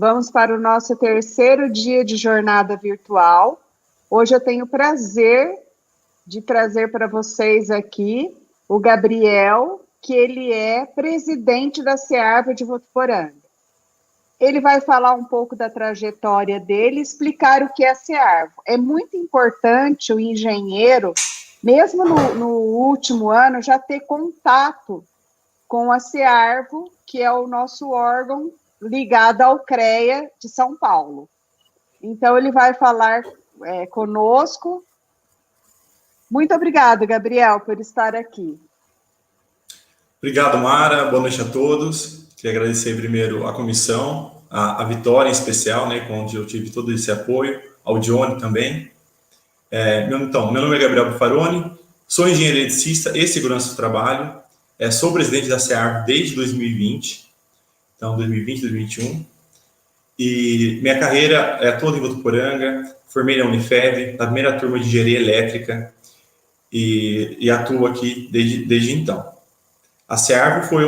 Vamos para o nosso terceiro dia de jornada virtual. Hoje eu tenho o prazer de trazer para vocês aqui o Gabriel, que ele é presidente da SEARVO de Votuporanga. Ele vai falar um pouco da trajetória dele e explicar o que é a SEARVO. É muito importante o engenheiro, mesmo no último ano, já ter contato com a SEARVO, que é o nosso órgão ligado ao CREA de São Paulo. Então, ele vai falar conosco. Muito obrigado, Gabriel, por estar aqui. Obrigado, Mara. Boa noite a todos. Queria agradecer primeiro à comissão, a Vitória em especial, né, onde eu tive todo esse apoio, ao Johnny também. Meu nome é Gabriel Buffaroni, sou engenheiro eletricista e segurança do trabalho, sou presidente da SEARVO desde 2020, então 2020, 2021, e minha carreira é toda em Votuporanga, formei na Unifeb, na primeira turma de engenharia elétrica, e atuo aqui desde então. A SEARVO foi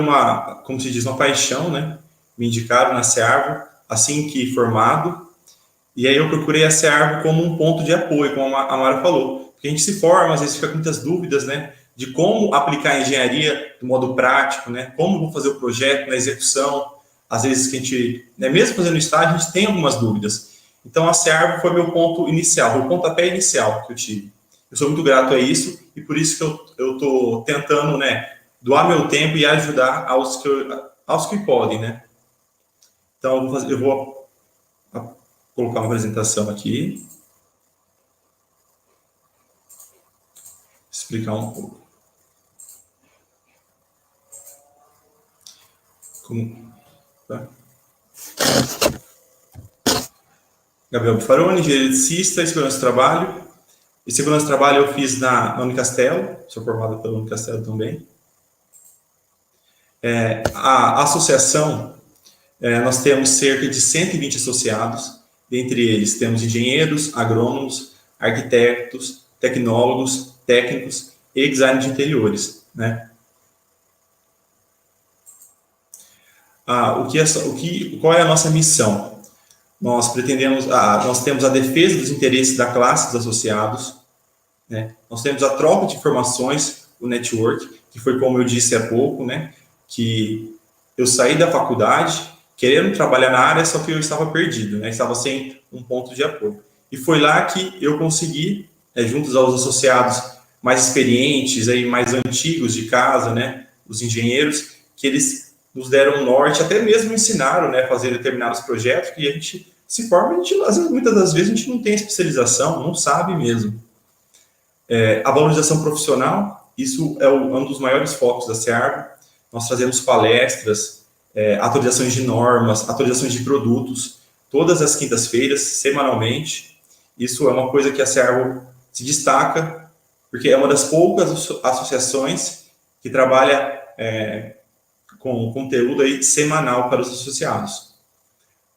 como se diz, uma paixão, né? Me indicaram na SEARVO assim que formado, e aí eu procurei a SEARVO como um ponto de apoio, como a Mara falou, porque a gente se forma, às vezes fica com muitas dúvidas, né? De como aplicar a engenharia de modo prático, né? Como vou fazer o projeto na execução, às vezes que a gente, né, mesmo fazendo estágio, a gente tem algumas dúvidas. Então a SEARVO foi meu ponto inicial, meu pontapé inicial que eu tive. Eu sou muito grato a isso, e por isso que eu estou tentando, né, doar meu tempo e ajudar aos que podem, né? Então, eu vou colocar uma apresentação aqui. Explicar um pouco. Tá? Gabriel Buffaroni, engenheiro eletricista e segurança do trabalho. E segurança do trabalho eu fiz na Unicastelo, sou formado pela Unicastelo também. A associação, nós temos cerca de 120 associados, dentre eles temos engenheiros, agrônomos, arquitetos, tecnólogos, técnicos e design de interiores, né? Qual é a nossa missão? Nós temos a defesa dos interesses da classe dos associados, né? Nós temos a troca de informações, o network, que foi como eu disse há pouco, né? Que eu saí da faculdade querendo trabalhar na área, só que eu estava perdido, né? Estava sem um ponto de apoio. E foi lá que eu consegui, juntos aos associados mais experientes, mais antigos de casa, né? Os engenheiros, que eles nos deram um norte, até mesmo ensinaram, né, a fazer determinados projetos, que a gente se forma, muitas das vezes a gente não tem especialização, não sabe mesmo. A valorização profissional, isso é um dos maiores focos da SEARVO. Nós trazemos palestras, atualizações de normas, atualizações de produtos, todas as quintas-feiras, semanalmente. Isso é uma coisa que a SEARVO se destaca, porque é uma das poucas associações que trabalha com conteúdo semanal para os associados.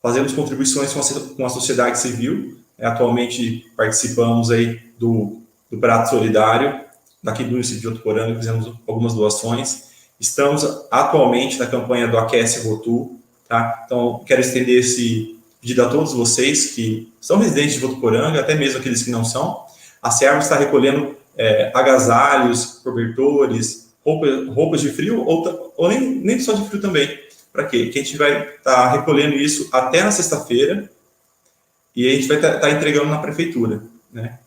Fazemos contribuições com a sociedade civil. Atualmente participamos do Prato Solidário, daqui do município de Votuporanga, fizemos algumas doações. Estamos atualmente na campanha do Aquece Votu, tá? Então, quero estender esse pedido a todos vocês que são residentes de Votuporanga, até mesmo aqueles que não são. A SEARVO está recolhendo agasalhos, cobertores, roupas de frio, ou nem só de frio também. Para quê? Que a gente vai estar recolhendo isso até na sexta-feira e a gente vai estar entregando na prefeitura, né?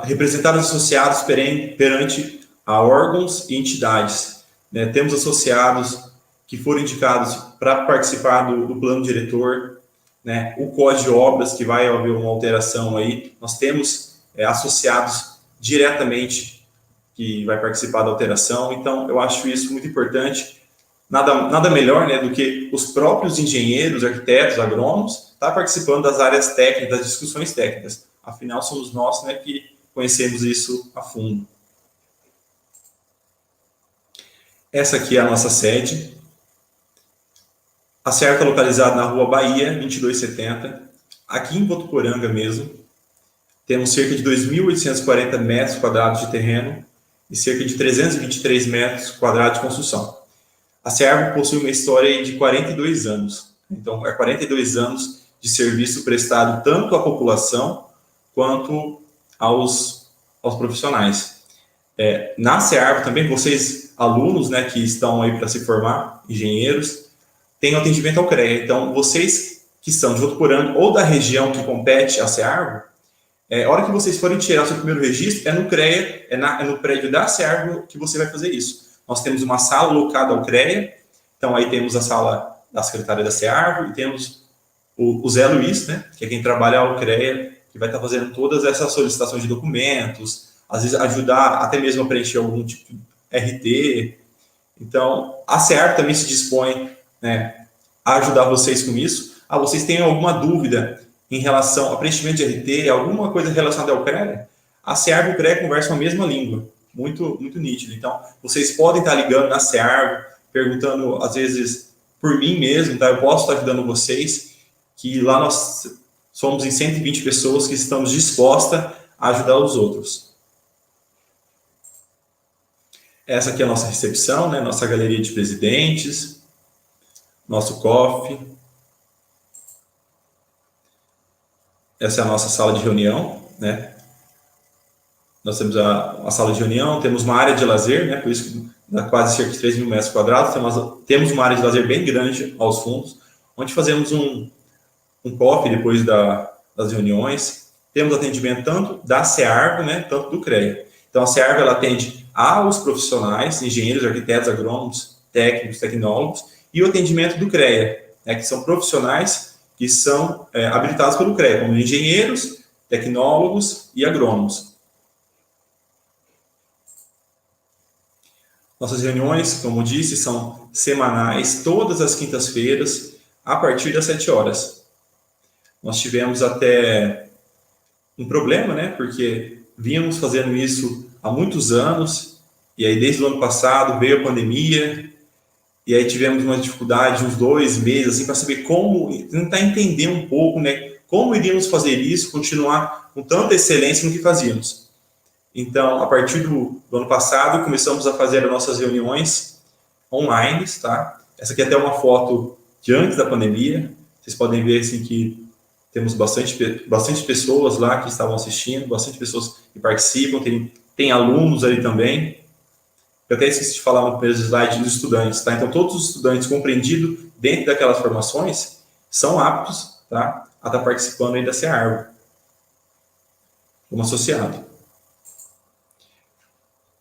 Representar os associados perante a órgãos e entidades, né? Temos associados que foram indicados para participar do plano diretor, né? O código de obras, que vai haver uma alteração aí. Nós temos associados diretamente que vai participar da alteração. Então, eu acho isso muito importante. Nada melhor, né, do que os próprios engenheiros, arquitetos, agrônomos, estar participando das áreas técnicas, das discussões técnicas. Afinal, somos nós, né, que conhecemos isso a fundo. Essa aqui é a nossa sede. A SEARVO está localizada na Rua Bahia, 2270, aqui em Votuporanga mesmo. Temos cerca de 2.840 metros quadrados de terreno e cerca de 323 metros quadrados de construção. A SEARVO possui uma história de 42 anos. Então, é 42 anos de serviço prestado tanto à população quanto aos profissionais. Na SEARV também, vocês, alunos, né, que estão aí para se formar, engenheiros, têm atendimento ao CREA. Então, vocês que são de Votuporanga ou da região que compete à SEARV, a hora que vocês forem tirar o seu primeiro registro, é no CREA, é no prédio da SEARV que você vai fazer isso. Nós temos uma sala locada ao CREA, então aí temos a sala da secretária da SEARV e temos o Zé Luiz, né, que é quem trabalha ao CREA, que vai estar fazendo todas essas solicitações de documentos, às vezes ajudar até mesmo a preencher algum tipo de RT. Então, a SEARV também se dispõe, né, a ajudar vocês com isso. Vocês têm alguma dúvida em relação ao preenchimento de RT, alguma coisa relacionada ao CREA? A SEARV e o CREA conversam a mesma língua, muito, muito nítido. Então, vocês podem estar ligando na SEARV, perguntando, às vezes, por mim mesmo, tá? Eu posso estar ajudando vocês, que lá nós somos em 120 pessoas que estamos dispostas a ajudar os outros. Essa aqui é a nossa recepção, né? Nossa galeria de presidentes, nosso coffee. Essa é a nossa sala de reunião, né? Nós temos a sala de reunião, temos uma área de lazer, né? Por isso que dá quase cerca de 3 mil metros quadrados. Temos uma área de lazer bem grande aos fundos, onde fazemos um coffee depois das reuniões. Temos atendimento tanto da SEARV, né? Tanto do CREA. Então, a SEARV ela atende aos profissionais, engenheiros, arquitetos, agrônomos, técnicos, tecnólogos, e o atendimento do CREA, né? Que são profissionais que são habilitados pelo CREA, como engenheiros, tecnólogos e agrônomos. Nossas reuniões, como disse, são semanais, todas as quintas-feiras, a partir das 7 horas. Nós tivemos até um problema, né? Porque vínhamos fazendo isso há muitos anos, e aí desde o ano passado veio a pandemia, e aí tivemos uma dificuldade de uns 2 meses, assim, para saber como, tentar entender um pouco, né? Como iríamos fazer isso, continuar com tanta excelência no que fazíamos. Então, a partir do ano passado, começamos a fazer as nossas reuniões online, tá? Essa aqui é até uma foto de antes da pandemia. Vocês podem ver, assim, que temos bastante pessoas lá que estavam assistindo, bastante pessoas que participam, tem alunos ali também. Eu até esqueci de falar no primeiro slide dos estudantes, tá? Então, todos os estudantes compreendidos dentro daquelas formações são aptos, tá? A estar participando aí da SEARV, como associado.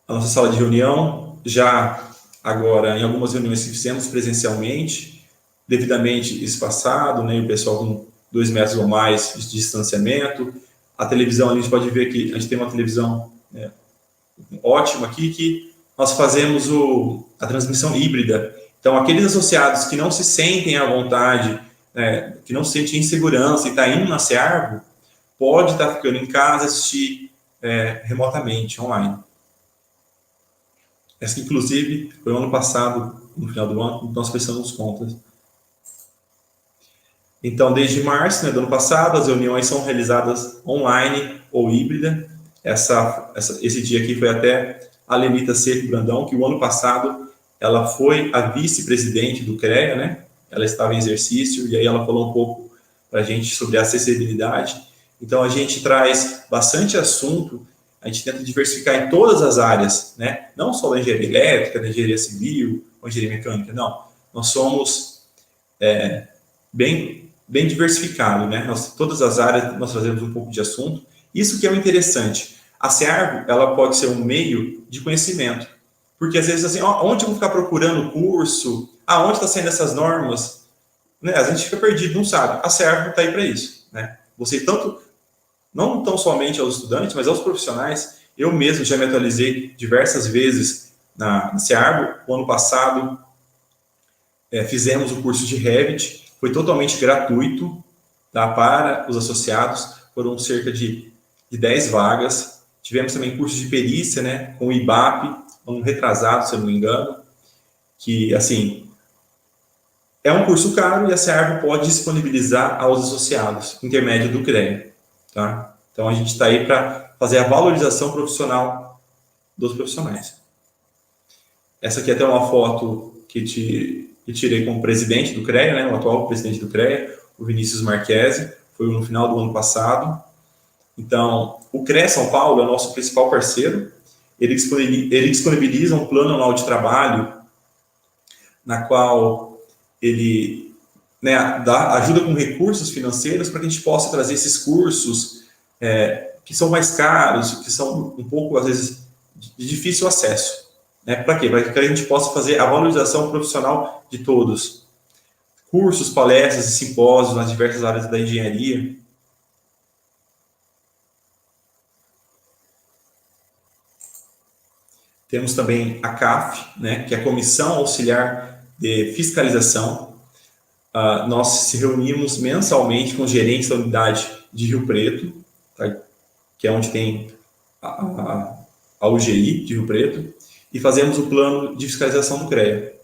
A nossa sala de reunião, já agora, em algumas reuniões que fizemos presencialmente, devidamente espaçado, né, e o pessoal com 2 metros ou mais de distanciamento. A televisão, a gente pode ver que a gente tem uma televisão ótima aqui, que nós fazemos a transmissão híbrida. Então, aqueles associados que não se sentem à vontade, que não se sentem em segurança e estão indo na SEARV, pode estar ficando em casa, assistir remotamente, online. Essa, inclusive, foi o ano passado, no final do ano, nós prestamos contas. Então, desde março, né, do ano passado, as reuniões são realizadas online ou híbrida. Esse dia aqui foi até a Lenita Seco Brandão, que o ano passado ela foi a vice-presidente do CREA, né? Ela estava em exercício, e aí ela falou um pouco para a gente sobre a acessibilidade. Então, a gente traz bastante assunto. A gente tenta diversificar em todas as áreas, né? Não só da engenharia elétrica, da engenharia civil, ou engenharia mecânica, não. Nós somos bem diversificados, né? Todas as áreas nós trazemos um pouco de assunto. Isso que é o interessante. A SEARV, ela pode ser um meio de conhecimento. Porque às vezes, assim, onde eu vou ficar procurando curso? Onde está saindo essas normas? Né? A gente fica perdido, não sabe. A SEARV está aí para isso, né? Você não tão somente aos estudantes, mas aos profissionais. Eu mesmo já me atualizei diversas vezes na SEARV. O ano passado, fizemos o curso de Revit, foi totalmente gratuito, tá, para os associados, foram cerca de 10 vagas. Tivemos também curso de perícia, né, com o IBAP, um retrasado, se eu não me engano, que, assim, é um curso caro e a SEARV pode disponibilizar aos associados, intermédio do CREA. Tá? Então, a gente está aí para fazer a valorização profissional dos profissionais. Essa aqui é até uma foto que retirei como presidente do CREA, né, o atual presidente do CREA, o Vinícius Marquesi, foi no final do ano passado. Então, o CREA São Paulo é o nosso principal parceiro. Ele disponibiliza um plano anual de trabalho na qual ele, né, ajuda com recursos financeiros para que a gente possa trazer esses cursos que são mais caros, que são um pouco, às vezes, de difícil acesso. Né? Para quê? Para que a gente possa fazer a valorização profissional de todos. Cursos, palestras e simpósios nas diversas áreas da engenharia. Temos também a CAF, né, que é a Comissão Auxiliar de Fiscalização. Nós se reunimos mensalmente com os gerentes da unidade de Rio Preto, tá? Que é onde tem a UGI de Rio Preto, e fazemos o plano de fiscalização do CREA.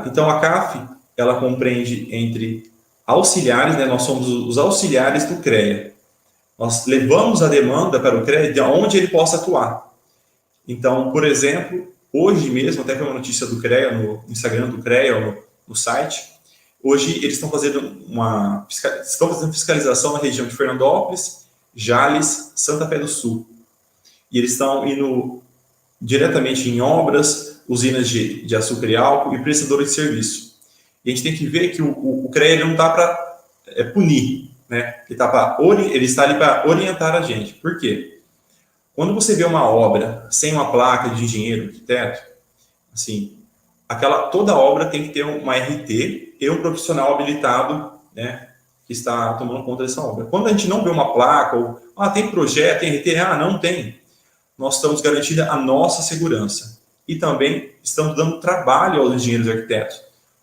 Então, a CAF, ela compreende entre auxiliares, né, nós somos os auxiliares do CREA. Nós levamos a demanda para o CREA de onde ele possa atuar. Então, por exemplo, hoje mesmo, até foi uma notícia do CREA, no Instagram do CREA, no site, hoje eles estão fazendo fiscalização na região de Fernandópolis, Jales, Santa Fé do Sul. E eles estão indo diretamente em obras, usinas de açúcar e álcool e prestadores de serviço. E a gente tem que ver que o CREA ele não está para punir, né? Ele está ali para orientar a gente. Por quê? Quando você vê uma obra sem uma placa de engenheiro, arquiteto, assim, toda obra tem que ter uma RT e um profissional habilitado, né, que está tomando conta dessa obra. Quando a gente não vê uma placa, ou tem projeto, tem RT, não tem, nós estamos garantindo a nossa segurança. E também estamos dando trabalho aos engenheiros e arquitetos.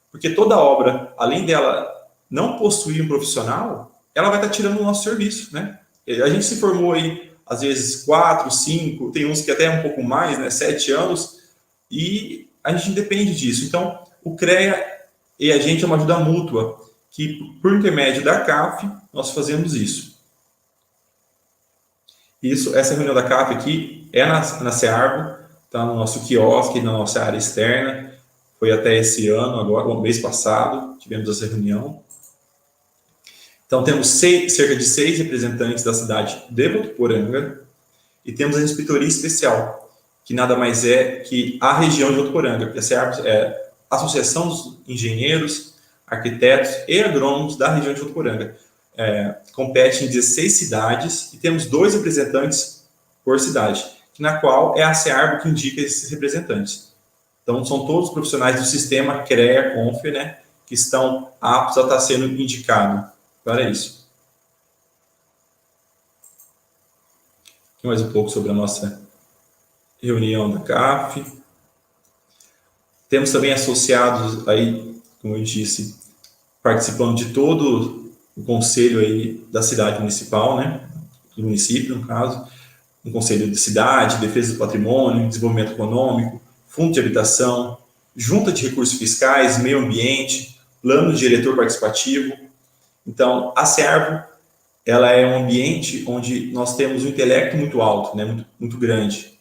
Porque toda obra, além dela não possuir um profissional, ela vai estar tirando o nosso serviço, né? A gente se formou aí, às vezes, 4, 5, tem uns que até um pouco mais, né, 7 anos, e a gente depende disso. Então, o CREA e a gente é uma ajuda mútua, que por intermédio da CAF, nós fazemos isso. Essa reunião da CAF aqui é na CEARBO, está no nosso quiosque, na nossa área externa, foi até esse ano, agora, o mês passado, tivemos essa reunião. Então, temos cerca de 6 representantes da cidade de Votuporanga e temos a inspetoria especial, que nada mais é que a região de Votuporanga, que a CEARBO é a Associação dos Engenheiros, Arquitetos e Agrônomos da região de Votuporanga. Compete em 16 cidades e temos 2 representantes por cidade, na qual é a CEARBO que indica esses representantes. Então, são todos profissionais do sistema CREA-CONF, né, que estão aptos a estar sendo indicados para isso. Aqui mais um pouco sobre a nossa reunião da CAF. Temos também associados aí, como eu disse, participando de todo o conselho aí da cidade municipal, né, do município, no caso, um conselho de cidade, defesa do patrimônio, desenvolvimento econômico, fundo de habitação, junta de recursos fiscais, meio ambiente, plano de diretor participativo. Então, a CEARBO, ela é um ambiente onde nós temos um intelecto muito alto, né, muito grande.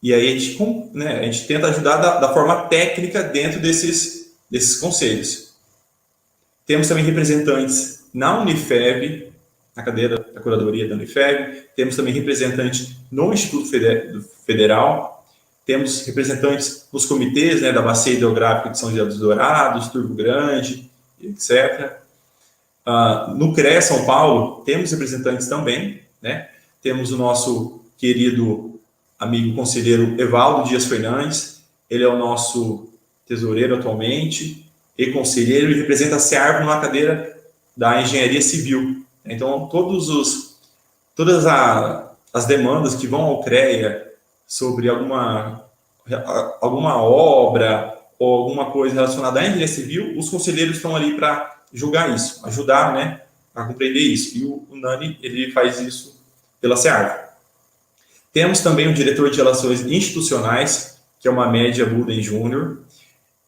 E aí a gente tenta ajudar da forma técnica dentro desses conselhos. Temos também representantes na Unifeb, na cadeira da curadoria da Unifeb, temos também representantes no Instituto Federal, temos representantes nos comitês, né, da Bacia Hidrográfica de São José dos Dourados, Turvo Grande, etc. No CREA São Paulo, temos representantes também, né? Temos o nosso querido amigo conselheiro Evaldo Dias Fernandes, ele é o nosso tesoureiro atualmente, e conselheiro, e representa a CEARBO na cadeira da Engenharia Civil. Então, todas as demandas que vão ao CREA sobre alguma obra ou alguma coisa relacionada à engenharia civil, os conselheiros estão ali para julgar isso, ajudar, né, a compreender isso. E o Nani, ele faz isso pela CEARBO. Temos também o diretor de Relações Institucionais, que é uma média Buden Júnior.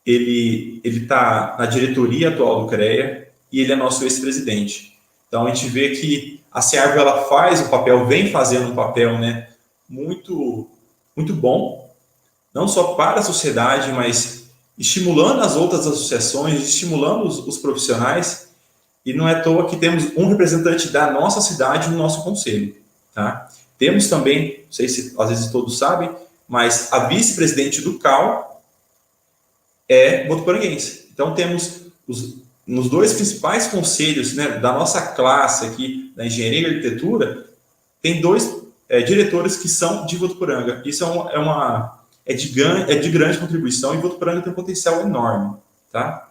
Ele está na diretoria atual do CREA e ele é nosso ex-presidente. Então, a gente vê que a CEARBO, ela faz o papel, vem fazendo um papel, né, muito, muito bom, não só para a sociedade, mas estimulando as outras associações, estimulando os profissionais, e não é à toa que temos um representante da nossa cidade no nosso conselho, tá? Temos também, não sei se às vezes todos sabem, mas a vice-presidente do CAL é votuporanguense. Então, temos nos dois principais conselhos, né, da nossa classe aqui, da engenharia e arquitetura, tem dois diretores que são de Votuporanga. Isso é de grande contribuição, e Votuporanga tem um potencial enorme, tá?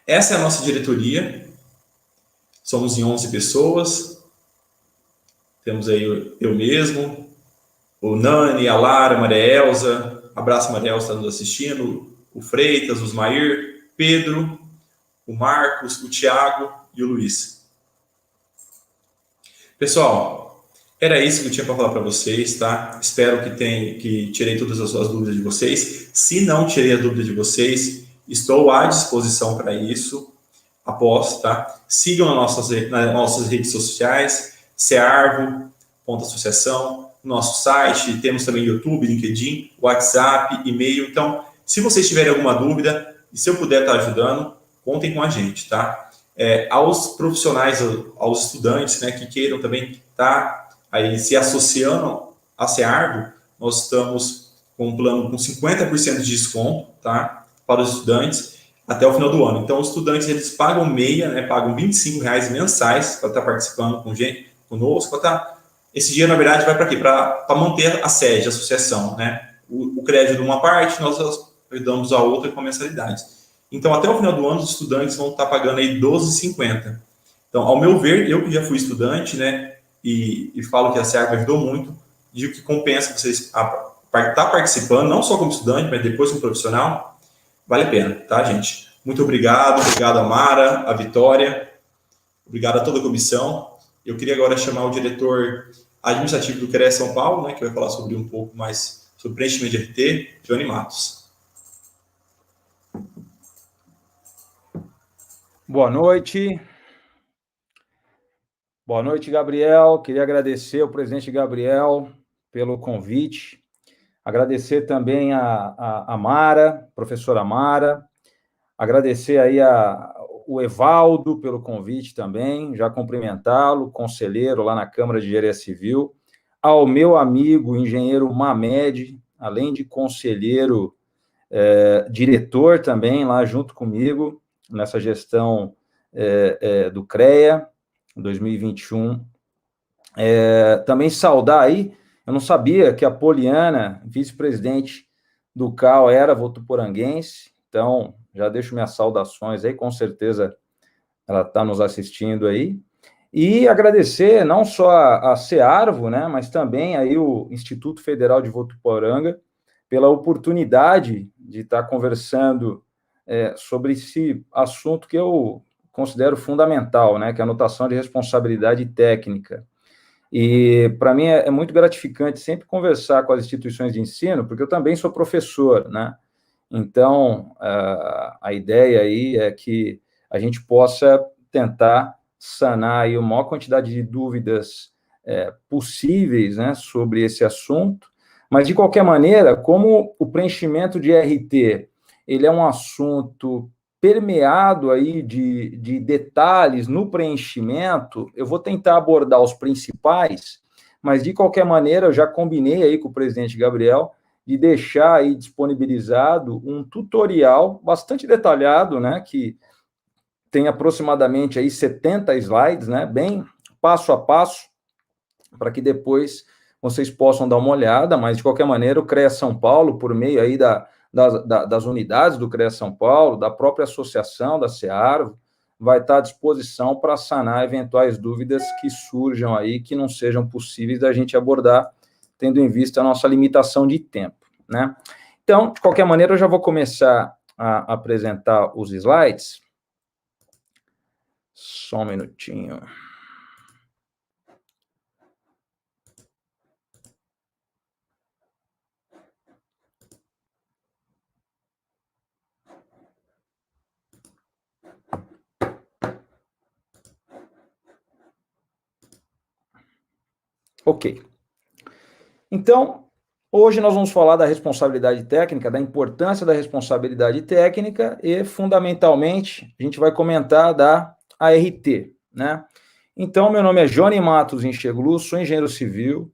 Essa é a nossa diretoria. Somos em 11 pessoas. Temos aí eu mesmo, o Nani, a Lara, a Maria Elza. Abraço, Maria Elza, está nos assistindo. O Freitas, o Osmair, Pedro, o Marcos, o Thiago e o Luiz. Pessoal, era isso que eu tinha para falar para vocês, tá? Espero que tirei todas as dúvidas de vocês. Se não tirei a dúvida de vocês, estou à disposição para isso. Após, tá? Sigam nas nossas redes sociais, cearvo.associação, nosso site, temos também YouTube, LinkedIn, WhatsApp, e-mail. Então, se vocês tiverem alguma dúvida, e se eu puder estar ajudando, contem com a gente, tá? Aos profissionais, aos estudantes, né, que queiram também estar aí se associando a Cearvo, nós estamos com um plano com 50% de desconto, tá? Para os estudantes até o final do ano. Então, os estudantes, eles pagam meia, né, pagam R$ 25 mensais para estar participando conosco. Esse dinheiro, na verdade, vai para quê? Para manter a sede, a associação, né? O crédito de uma parte, nós ajudamos a outra com a mensalidade. Então, até o final do ano, os estudantes vão estar pagando aí R$ 12,50. Então, ao meu ver, eu que já fui estudante, né, e falo que a Cearvo ajudou muito, digo que compensa vocês estar participando, não só como estudante, mas depois como profissional. Vale a pena, tá, gente? Muito obrigado a Mara, a Vitória, obrigado a toda a comissão. Eu queria agora chamar o diretor administrativo do CREA São Paulo, né, que vai falar sobre um pouco mais sobre preenchimento de RT, Johnny Matos. Boa noite. Boa noite, Gabriel. Queria agradecer ao presidente Gabriel pelo convite. Agradecer também a Mara, professora Mara. Agradecer aí o Evaldo pelo convite também, já cumprimentá-lo, conselheiro lá na Câmara de Engenharia Civil. Ao meu amigo, engenheiro Mamed, além de conselheiro, diretor também lá junto comigo, nessa gestão do CREA, 2021. Também saudar aí, eu não sabia que a Poliana, vice-presidente do CAL, era votuporanguense, então já deixo minhas saudações aí, com certeza ela está nos assistindo aí. E agradecer não só a Cearvo, né, mas também aí o Instituto Federal de Votuporanga, pela oportunidade de estar conversando sobre esse assunto que eu considero fundamental, né, que é a anotação de responsabilidade técnica. E, para mim, é muito gratificante sempre conversar com as instituições de ensino, porque eu também sou professor, né? Então, a ideia aí é que a gente possa tentar sanar aí a maior quantidade de dúvidas possíveis, né, sobre esse assunto, mas, de qualquer maneira, como o preenchimento de RT, ele é um assunto permeado aí de detalhes no preenchimento, eu vou tentar abordar os principais, mas, de qualquer maneira, eu já combinei aí com o presidente Gabriel de deixar aí disponibilizado um tutorial bastante detalhado, né, que tem aproximadamente aí 70 slides, né, bem passo a passo, para que depois vocês possam dar uma olhada, mas, de qualquer maneira, o CREA São Paulo, por meio aí das unidades do CREA São Paulo, da própria associação, da Cearvo, vai estar à disposição para sanar eventuais dúvidas que surjam aí, que não sejam possíveis da gente abordar, tendo em vista a nossa limitação de tempo, né? Então, de qualquer maneira, eu já vou começar a apresentar os slides. Só um minutinho. Ok. Então, Hoje nós vamos falar da responsabilidade técnica, da importância da responsabilidade técnica e, fundamentalmente, a gente vai comentar da ART, né? Então, meu nome é Johnny Matos Enxeglu, sou engenheiro civil,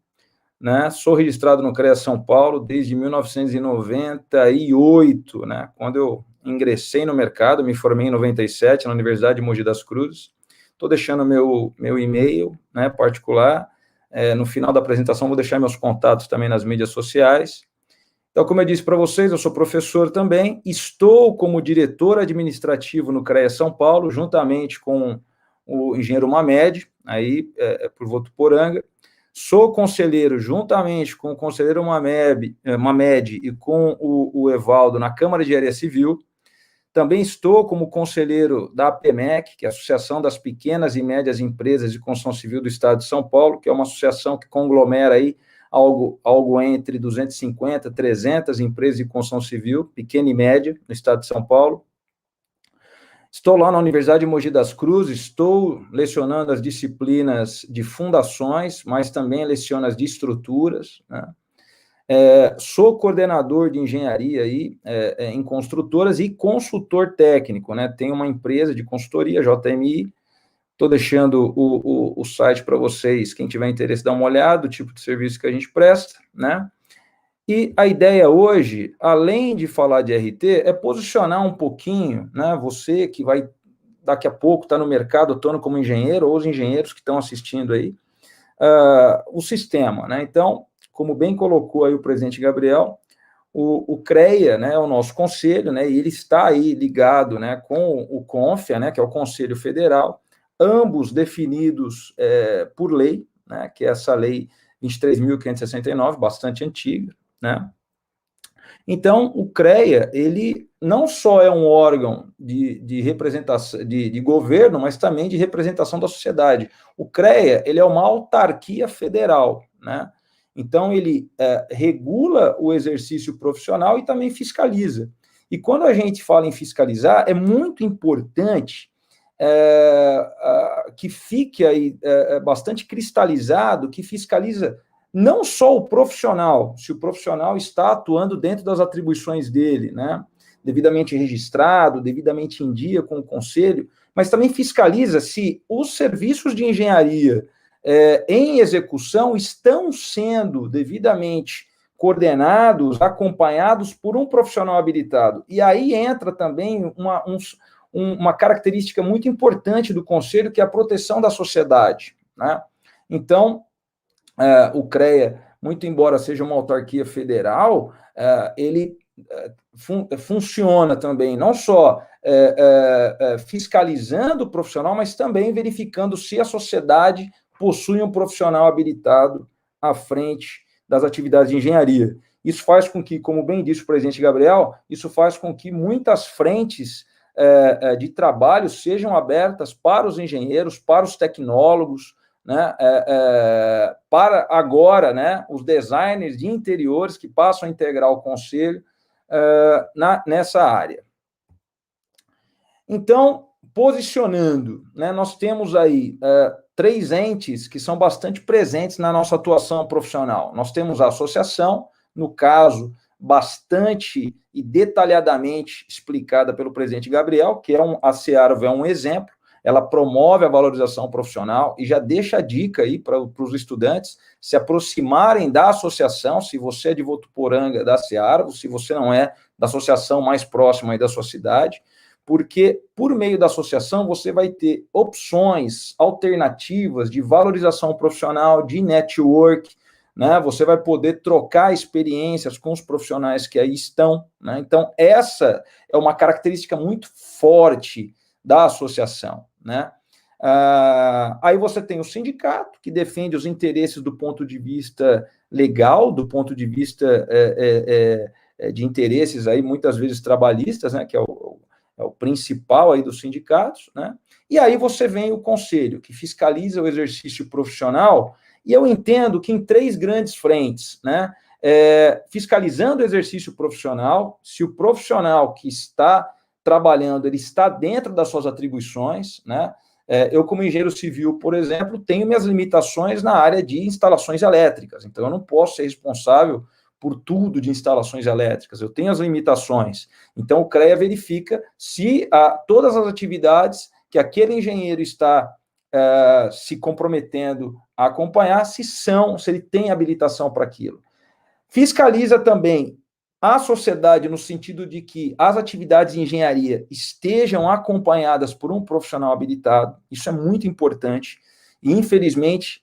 né? Sou registrado no CREA São Paulo desde 1998, né? Quando eu ingressei no mercado, me formei em 97 na Universidade de Mogi das Cruzes. Estou deixando meu e-mail, né, particular. No final da apresentação, vou deixar meus contatos também nas mídias sociais. Então, como eu disse para vocês, eu sou professor também, estou como diretor administrativo no CREA São Paulo, juntamente com o engenheiro Mamed, aí por Votuporanga. Sou conselheiro, juntamente com o conselheiro Mamed e com o Evaldo, na Câmara de Engenharia Civil. Também estou como conselheiro da APMEC, que é a Associação das Pequenas e Médias Empresas de Construção Civil do Estado de São Paulo, que é uma associação que conglomera aí algo entre 250, 300 empresas de construção civil, pequena e média, no Estado de São Paulo. Estou lá na Universidade de Mogi das Cruzes, estou lecionando as disciplinas de fundações, mas também leciono as de estruturas, né? Sou coordenador de engenharia aí, em construtoras e consultor técnico, né? Tenho uma empresa de consultoria, JMI, estou deixando o site para vocês, quem tiver interesse, dar uma olhada, o tipo de serviço que a gente presta, né? E a ideia hoje, além de falar de RT, é posicionar um pouquinho, né? Você que vai, daqui a pouco, estar no mercado atuando como engenheiro, ou os engenheiros que estão assistindo aí, o sistema, né? Então, como bem colocou aí o presidente Gabriel, o CREA, né, é o nosso conselho, né, e ele está aí ligado, né, com o CONFIA, né, que é o Conselho Federal, ambos definidos por lei, né, que é essa lei 23.569, bastante antiga, né. Então, o CREA, ele não só é um órgão de representação, de governo, mas também de representação da sociedade. O CREA, ele é uma autarquia federal, né. Então, ele regula o exercício profissional e também fiscaliza. E quando a gente fala em fiscalizar, é muito importante que fique aí bastante cristalizado, que fiscaliza não só o profissional, se o profissional está atuando dentro das atribuições dele, né, devidamente registrado, devidamente em dia com o conselho, mas também fiscaliza se os serviços de engenharia em execução estão sendo devidamente coordenados, acompanhados por um profissional habilitado. E aí entra também uma característica muito importante do Conselho, que é a proteção da sociedade, né? Então, o CREA, muito embora seja uma autarquia federal, ele funciona também não só fiscalizando o profissional, mas também verificando se a sociedade possui um profissional habilitado à frente das atividades de engenharia. Isso faz com que, como bem disse o presidente Gabriel, isso faz com que muitas frentes de trabalho sejam abertas para os engenheiros, para os tecnólogos, né, para agora, né, os designers de interiores que passam a integrar o conselho nessa área. Então, posicionando, né, nós temos aí 3 entes que são bastante presentes na nossa atuação profissional. Nós temos a associação, no caso, bastante e detalhadamente explicada pelo presidente Gabriel, que a Cearv é um exemplo, ela promove a valorização profissional e já deixa a dica aí para os estudantes se aproximarem da associação, se você é de Votuporanga, da Cearv, se você não é, da associação mais próxima aí da sua cidade, porque por meio da associação você vai ter opções alternativas de valorização profissional, de network, né? Você vai poder trocar experiências com os profissionais que aí estão, né? Então, essa é uma característica muito forte da associação, né? Aí você tem o sindicato, que defende os interesses do ponto de vista legal, do ponto de vista de interesses aí, muitas vezes trabalhistas, né? Que é o principal aí dos sindicatos, né? E aí você vem o conselho, que fiscaliza o exercício profissional, e eu entendo que em 3 grandes frentes, né? Fiscalizando o exercício profissional, se o profissional que está trabalhando, ele está dentro das suas atribuições, né? Eu, como engenheiro civil, por exemplo, tenho minhas limitações na área de instalações elétricas, então eu não posso ser responsável por tudo de instalações elétricas, eu tenho as limitações. Então, o CREA verifica se todas as atividades que aquele engenheiro está se comprometendo a acompanhar, se ele tem habilitação para aquilo. Fiscaliza também a sociedade no sentido de que as atividades de engenharia estejam acompanhadas por um profissional habilitado, isso é muito importante, e infelizmente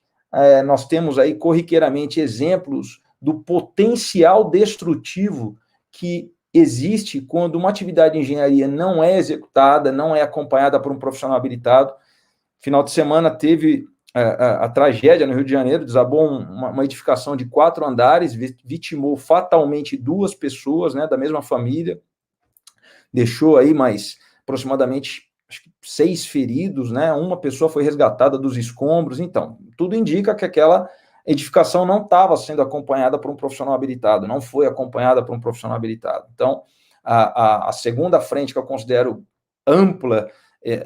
nós temos aí corriqueiramente exemplos do potencial destrutivo que existe quando uma atividade de engenharia não é executada, não é acompanhada por um profissional habilitado. Final de semana teve a tragédia no Rio de Janeiro, desabou uma edificação de 4 andares, vitimou fatalmente 2 pessoas, né, da mesma família, deixou aí mais aproximadamente acho que 6 feridos, né, uma pessoa foi resgatada dos escombros. Então, tudo indica que aquela edificação não estava sendo acompanhada por um profissional habilitado, não foi acompanhada por um profissional habilitado. Então, a segunda frente que eu considero ampla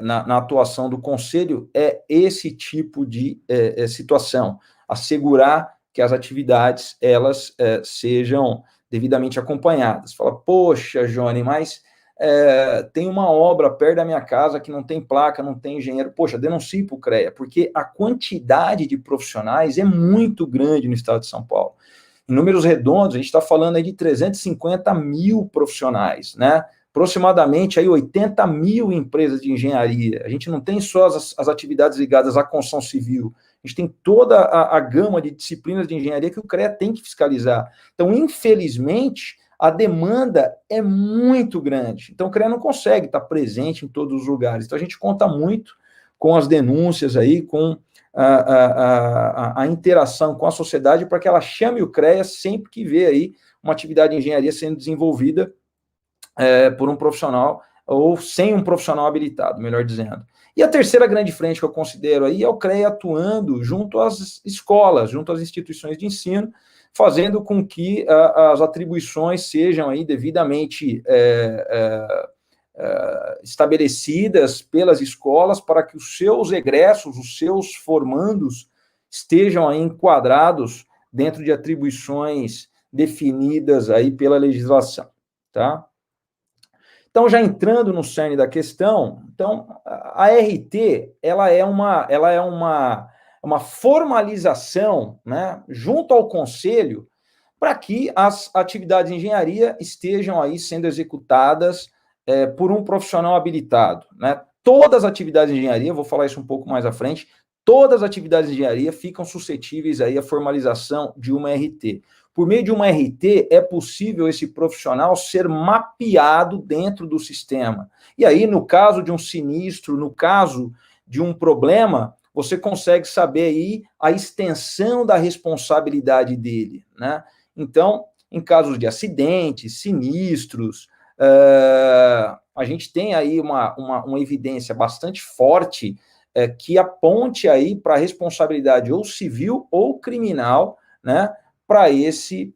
na atuação do Conselho é esse tipo de situação, assegurar que as atividades, elas sejam devidamente acompanhadas. Fala, poxa, Johnny, mas tem uma obra perto da minha casa que não tem placa, não tem engenheiro. Poxa, denuncie para o CREA, porque a quantidade de profissionais é muito grande no estado de São Paulo. Em números redondos, a gente está falando aí de 350 mil profissionais, né? Aproximadamente aí 80 mil empresas de engenharia. A gente não tem só as atividades ligadas à construção civil, a gente tem toda a gama de disciplinas de engenharia que o CREA tem que fiscalizar. Então, infelizmente, a demanda é muito grande. Então, o CREA não consegue estar presente em todos os lugares. Então, a gente conta muito com as denúncias aí, com a interação com a sociedade para que ela chame o CREA sempre que vê aí uma atividade de engenharia sendo desenvolvida por um profissional, ou sem um profissional habilitado, melhor dizendo. E a terceira grande frente que eu considero aí é o CREA atuando junto às escolas, junto às instituições de ensino, fazendo com que as atribuições sejam aí devidamente estabelecidas pelas escolas para que os seus egressos, os seus formandos, estejam aí enquadrados dentro de atribuições definidas aí pela legislação, tá? Então, já entrando no cerne da questão, então, a RT, ela é uma formalização, né, junto ao Conselho, para que as atividades de engenharia estejam aí sendo executadas por um profissional habilitado, né? Todas as atividades de engenharia, vou falar isso um pouco mais à frente, todas as atividades de engenharia ficam suscetíveis aí à formalização de uma RT. Por meio de uma RT, é possível esse profissional ser mapeado dentro do sistema. E aí, no caso de um sinistro, no caso de um problema, você consegue saber aí a extensão da responsabilidade dele, né? Então, em casos de acidentes, sinistros, a gente tem aí uma evidência bastante forte que aponte aí para a responsabilidade ou civil ou criminal, né, para esse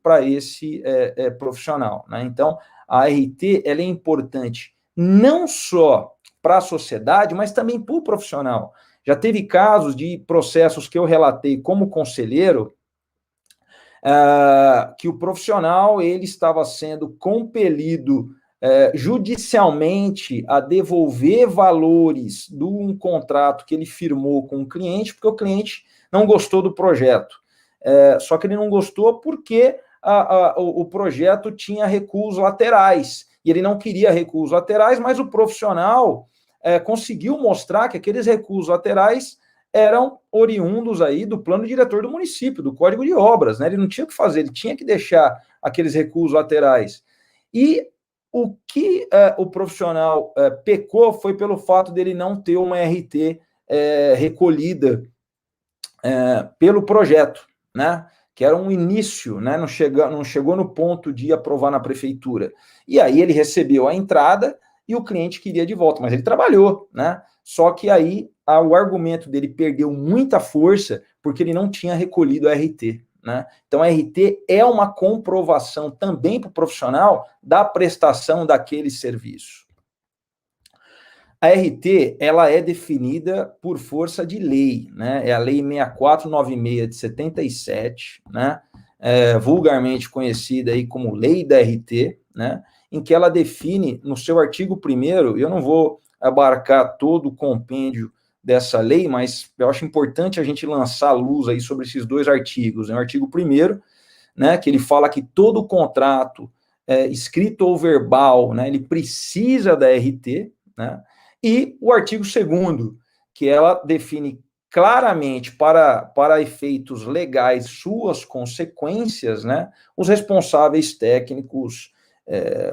profissional, né? Então, a RT ela é importante não só para a sociedade, mas também para o profissional. Já teve casos de processos que eu relatei como conselheiro, que o profissional ele estava sendo compelido judicialmente a devolver valores de um contrato que ele firmou com o cliente, porque o cliente não gostou do projeto. Só que ele não gostou porque o projeto tinha recuos laterais, e ele não queria recuos laterais, mas o profissional conseguiu mostrar que aqueles recuos laterais eram oriundos aí do plano diretor do município, do Código de Obras, né? Ele não tinha o que fazer, ele tinha que deixar aqueles recuos laterais. E o que o profissional pecou foi pelo fato dele não ter uma RT recolhida pelo projeto, né? Que era um início, né? Não chegou no ponto de aprovar na prefeitura. E aí ele recebeu a entrada e o cliente queria de volta, mas ele trabalhou, né? Só que aí o argumento dele perdeu muita força porque ele não tinha recolhido a RT, né? Então a RT é uma comprovação também para o profissional da prestação daquele serviço. A RT, ela é definida por força de lei, né? É a Lei 6496 de 77, né? vulgarmente conhecida aí como Lei da RT, né, em que ela define, no seu artigo 1º, eu não vou abarcar todo o compêndio dessa lei, mas eu acho importante a gente lançar luz aí sobre esses 2 artigos. O artigo 1º, né, que ele fala que todo contrato, escrito ou verbal, né, ele precisa da RT, né, e o artigo 2º, que ela define claramente para efeitos legais suas consequências, né, os responsáveis técnicos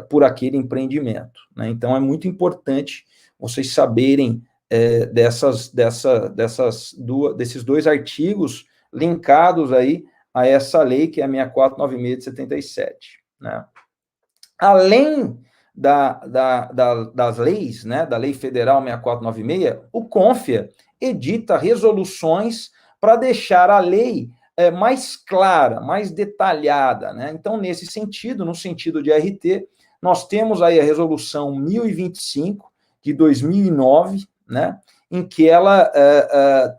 por aquele empreendimento, né? Então, é muito importante vocês saberem desses 2 artigos linkados aí a essa lei, que é a 6496 de 77, né? Além das leis, né, da Lei Federal 6496, o CONFIA edita resoluções para deixar a lei mais clara, mais detalhada, né? Então, nesse sentido, no sentido de RT, nós temos aí a resolução 1025 de 2009, né, em que ela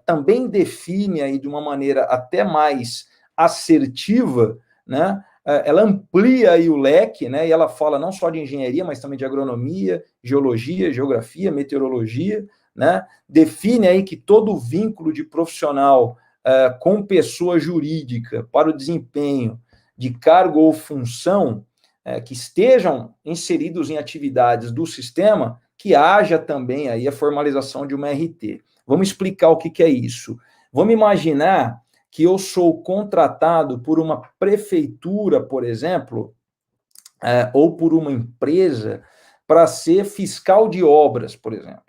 também define aí de uma maneira até mais assertiva, né, ela amplia aí o leque, né, e ela fala não só de engenharia, mas também de agronomia, geologia, geografia, meteorologia, né, define aí que todo vínculo de profissional com pessoa jurídica para o desempenho de cargo ou função que estejam inseridos em atividades do sistema, que haja também aí a formalização de uma RT. Vamos explicar o que é isso. Vamos imaginar que eu sou contratado por uma prefeitura, por exemplo, ou por uma empresa, para ser fiscal de obras, por exemplo.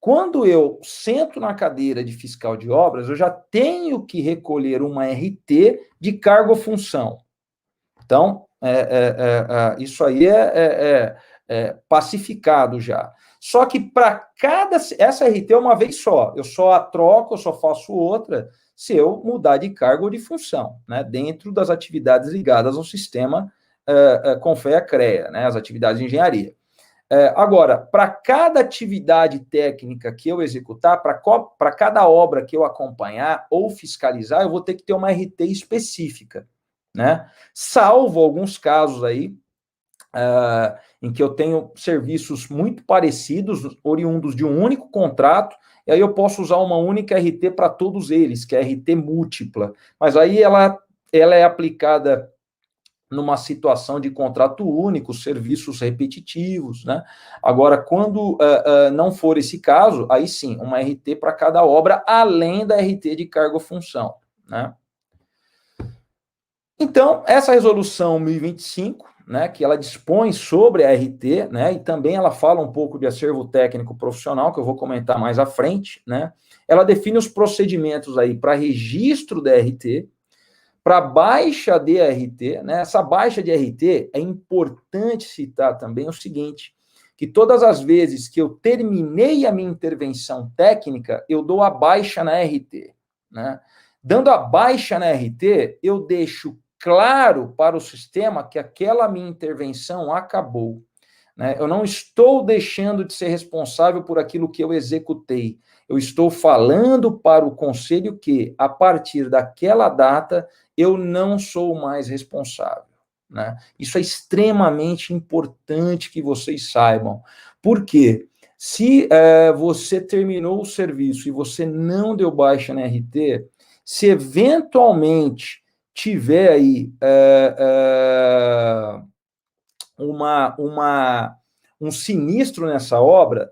Quando eu sento na cadeira de fiscal de obras, eu já tenho que recolher uma RT de cargo ou função. Então, isso aí é pacificado já. Só que para essa RT é uma vez só, eu só a troco, eu só faço outra se eu mudar de cargo ou de função, né, dentro das atividades ligadas ao sistema CONFEA-CREA, né, as atividades de engenharia. Agora, para cada atividade técnica que eu executar, para cada obra que eu acompanhar ou fiscalizar, eu vou ter que ter uma RT específica, né? Salvo alguns casos aí, em que eu tenho serviços muito parecidos, oriundos de um único contrato, e aí eu posso usar uma única RT para todos eles, que é a RT múltipla. Mas aí ela é aplicada numa situação de contrato único, serviços repetitivos, né? Agora, quando não for esse caso, aí sim, uma RT para cada obra, além da RT de cargo-função, né? Então, essa resolução 1025, né, que ela dispõe sobre a RT, né, e também ela fala um pouco de acervo técnico profissional, que eu vou comentar mais à frente, né, ela define os procedimentos aí para registro da RT, para baixa de RT, né? Essa baixa de RT, é importante citar também o seguinte, que todas as vezes que eu terminei a minha intervenção técnica, eu dou a baixa na RT, né? Dando a baixa na RT, eu deixo claro para o sistema que aquela minha intervenção acabou, né? Eu não estou deixando de ser responsável por aquilo que eu executei. Eu estou falando para o conselho que, a partir daquela data, eu não sou mais responsável, né? Isso é extremamente importante que vocês saibam. Por quê? Se você terminou o serviço e você não deu baixa na RT, se eventualmente tiver aí um sinistro nessa obra,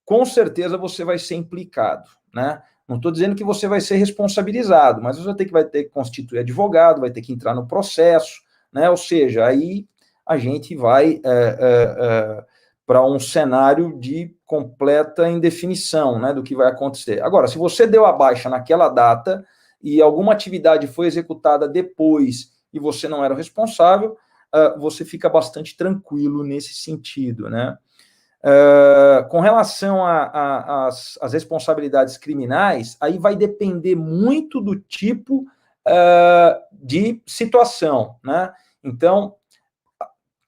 com certeza você vai ser implicado, né? Não estou dizendo que você vai ser responsabilizado, mas você vai ter que constituir advogado, vai ter que entrar no processo, né? Ou seja, aí a gente vai para um cenário de completa indefinição, né, do que vai acontecer. Agora, se você deu a baixa naquela data e alguma atividade foi executada depois e você não era o responsável, você fica bastante tranquilo nesse sentido, né? Com relação às responsabilidades criminais, aí vai depender muito do tipo de situação, né? Então,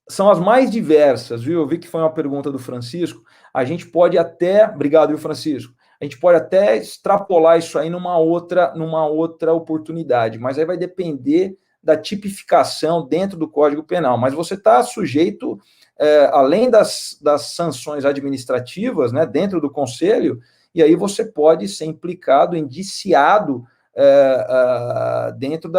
são as mais diversas, viu? Eu vi que foi uma pergunta do Francisco. A gente pode até... Obrigado, viu, Francisco? A gente pode até extrapolar isso aí numa outra oportunidade, mas aí vai depender da tipificação dentro do Código Penal, mas você está sujeito, além das sanções administrativas, né, dentro do Conselho, e aí você pode ser implicado, indiciado dentro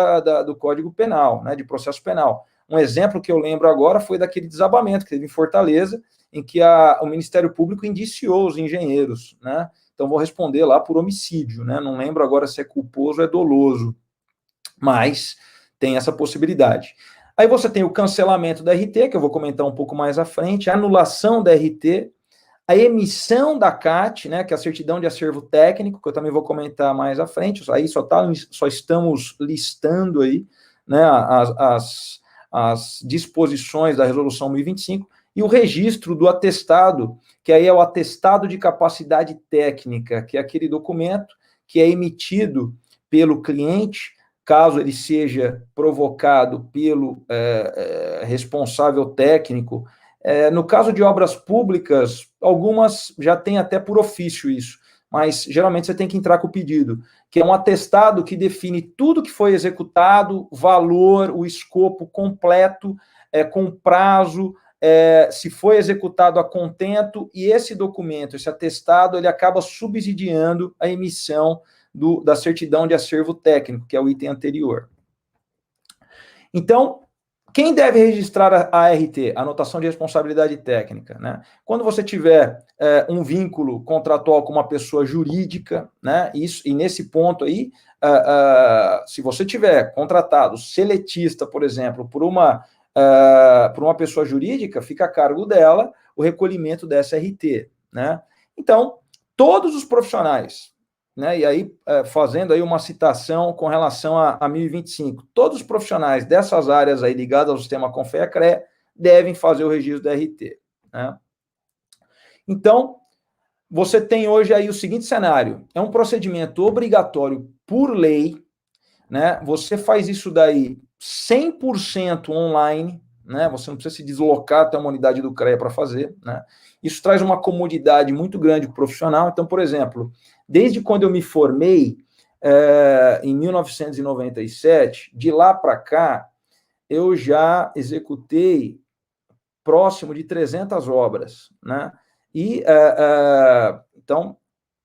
do Código Penal, né, de processo penal. Um exemplo que eu lembro agora foi daquele desabamento que teve em Fortaleza, em que o Ministério Público indiciou os engenheiros, né? Então, vou responder lá por homicídio, né? Não lembro agora se é culposo ou é doloso, mas tem essa possibilidade. Aí você tem o cancelamento da RT, que eu vou comentar um pouco mais à frente, a anulação da RT, a emissão da CAT, né, que é a certidão de acervo técnico, que eu também vou comentar mais à frente, aí só estamos listando aí, né, as disposições da Resolução 1025, e o registro do atestado, que aí é o atestado de capacidade técnica, que é aquele documento que é emitido pelo cliente, caso ele seja provocado pelo responsável técnico. No caso de obras públicas, algumas já têm até por ofício isso, mas geralmente você tem que entrar com o pedido, que é um atestado que define tudo que foi executado, valor, o escopo completo, com prazo, se foi executado a contento, e esse documento, esse atestado, ele acaba subsidiando a emissão da certidão de acervo técnico, que é o item anterior. Então, quem deve registrar a ART, a anotação de responsabilidade técnica, né? Quando você tiver um vínculo contratual com uma pessoa jurídica, né? E nesse ponto aí, se você tiver contratado seletista, por exemplo, por uma pessoa jurídica, fica a cargo dela o recolhimento dessa RT, né? Então, todos os profissionais, né, e aí fazendo aí uma citação com relação a 1025, todos os profissionais dessas áreas aí ligadas ao sistema Confea-CRE devem fazer o registro da RT, né? Então, você tem hoje aí o seguinte cenário, é um procedimento obrigatório por lei, né? Você faz isso daí 100% online, né? Você não precisa se deslocar até uma unidade do CREA para fazer, né? Isso traz uma comodidade muito grande para o profissional. Então, por exemplo, desde quando eu me formei, em 1997, de lá para cá, eu já executei próximo de 300 obras, né? E, então,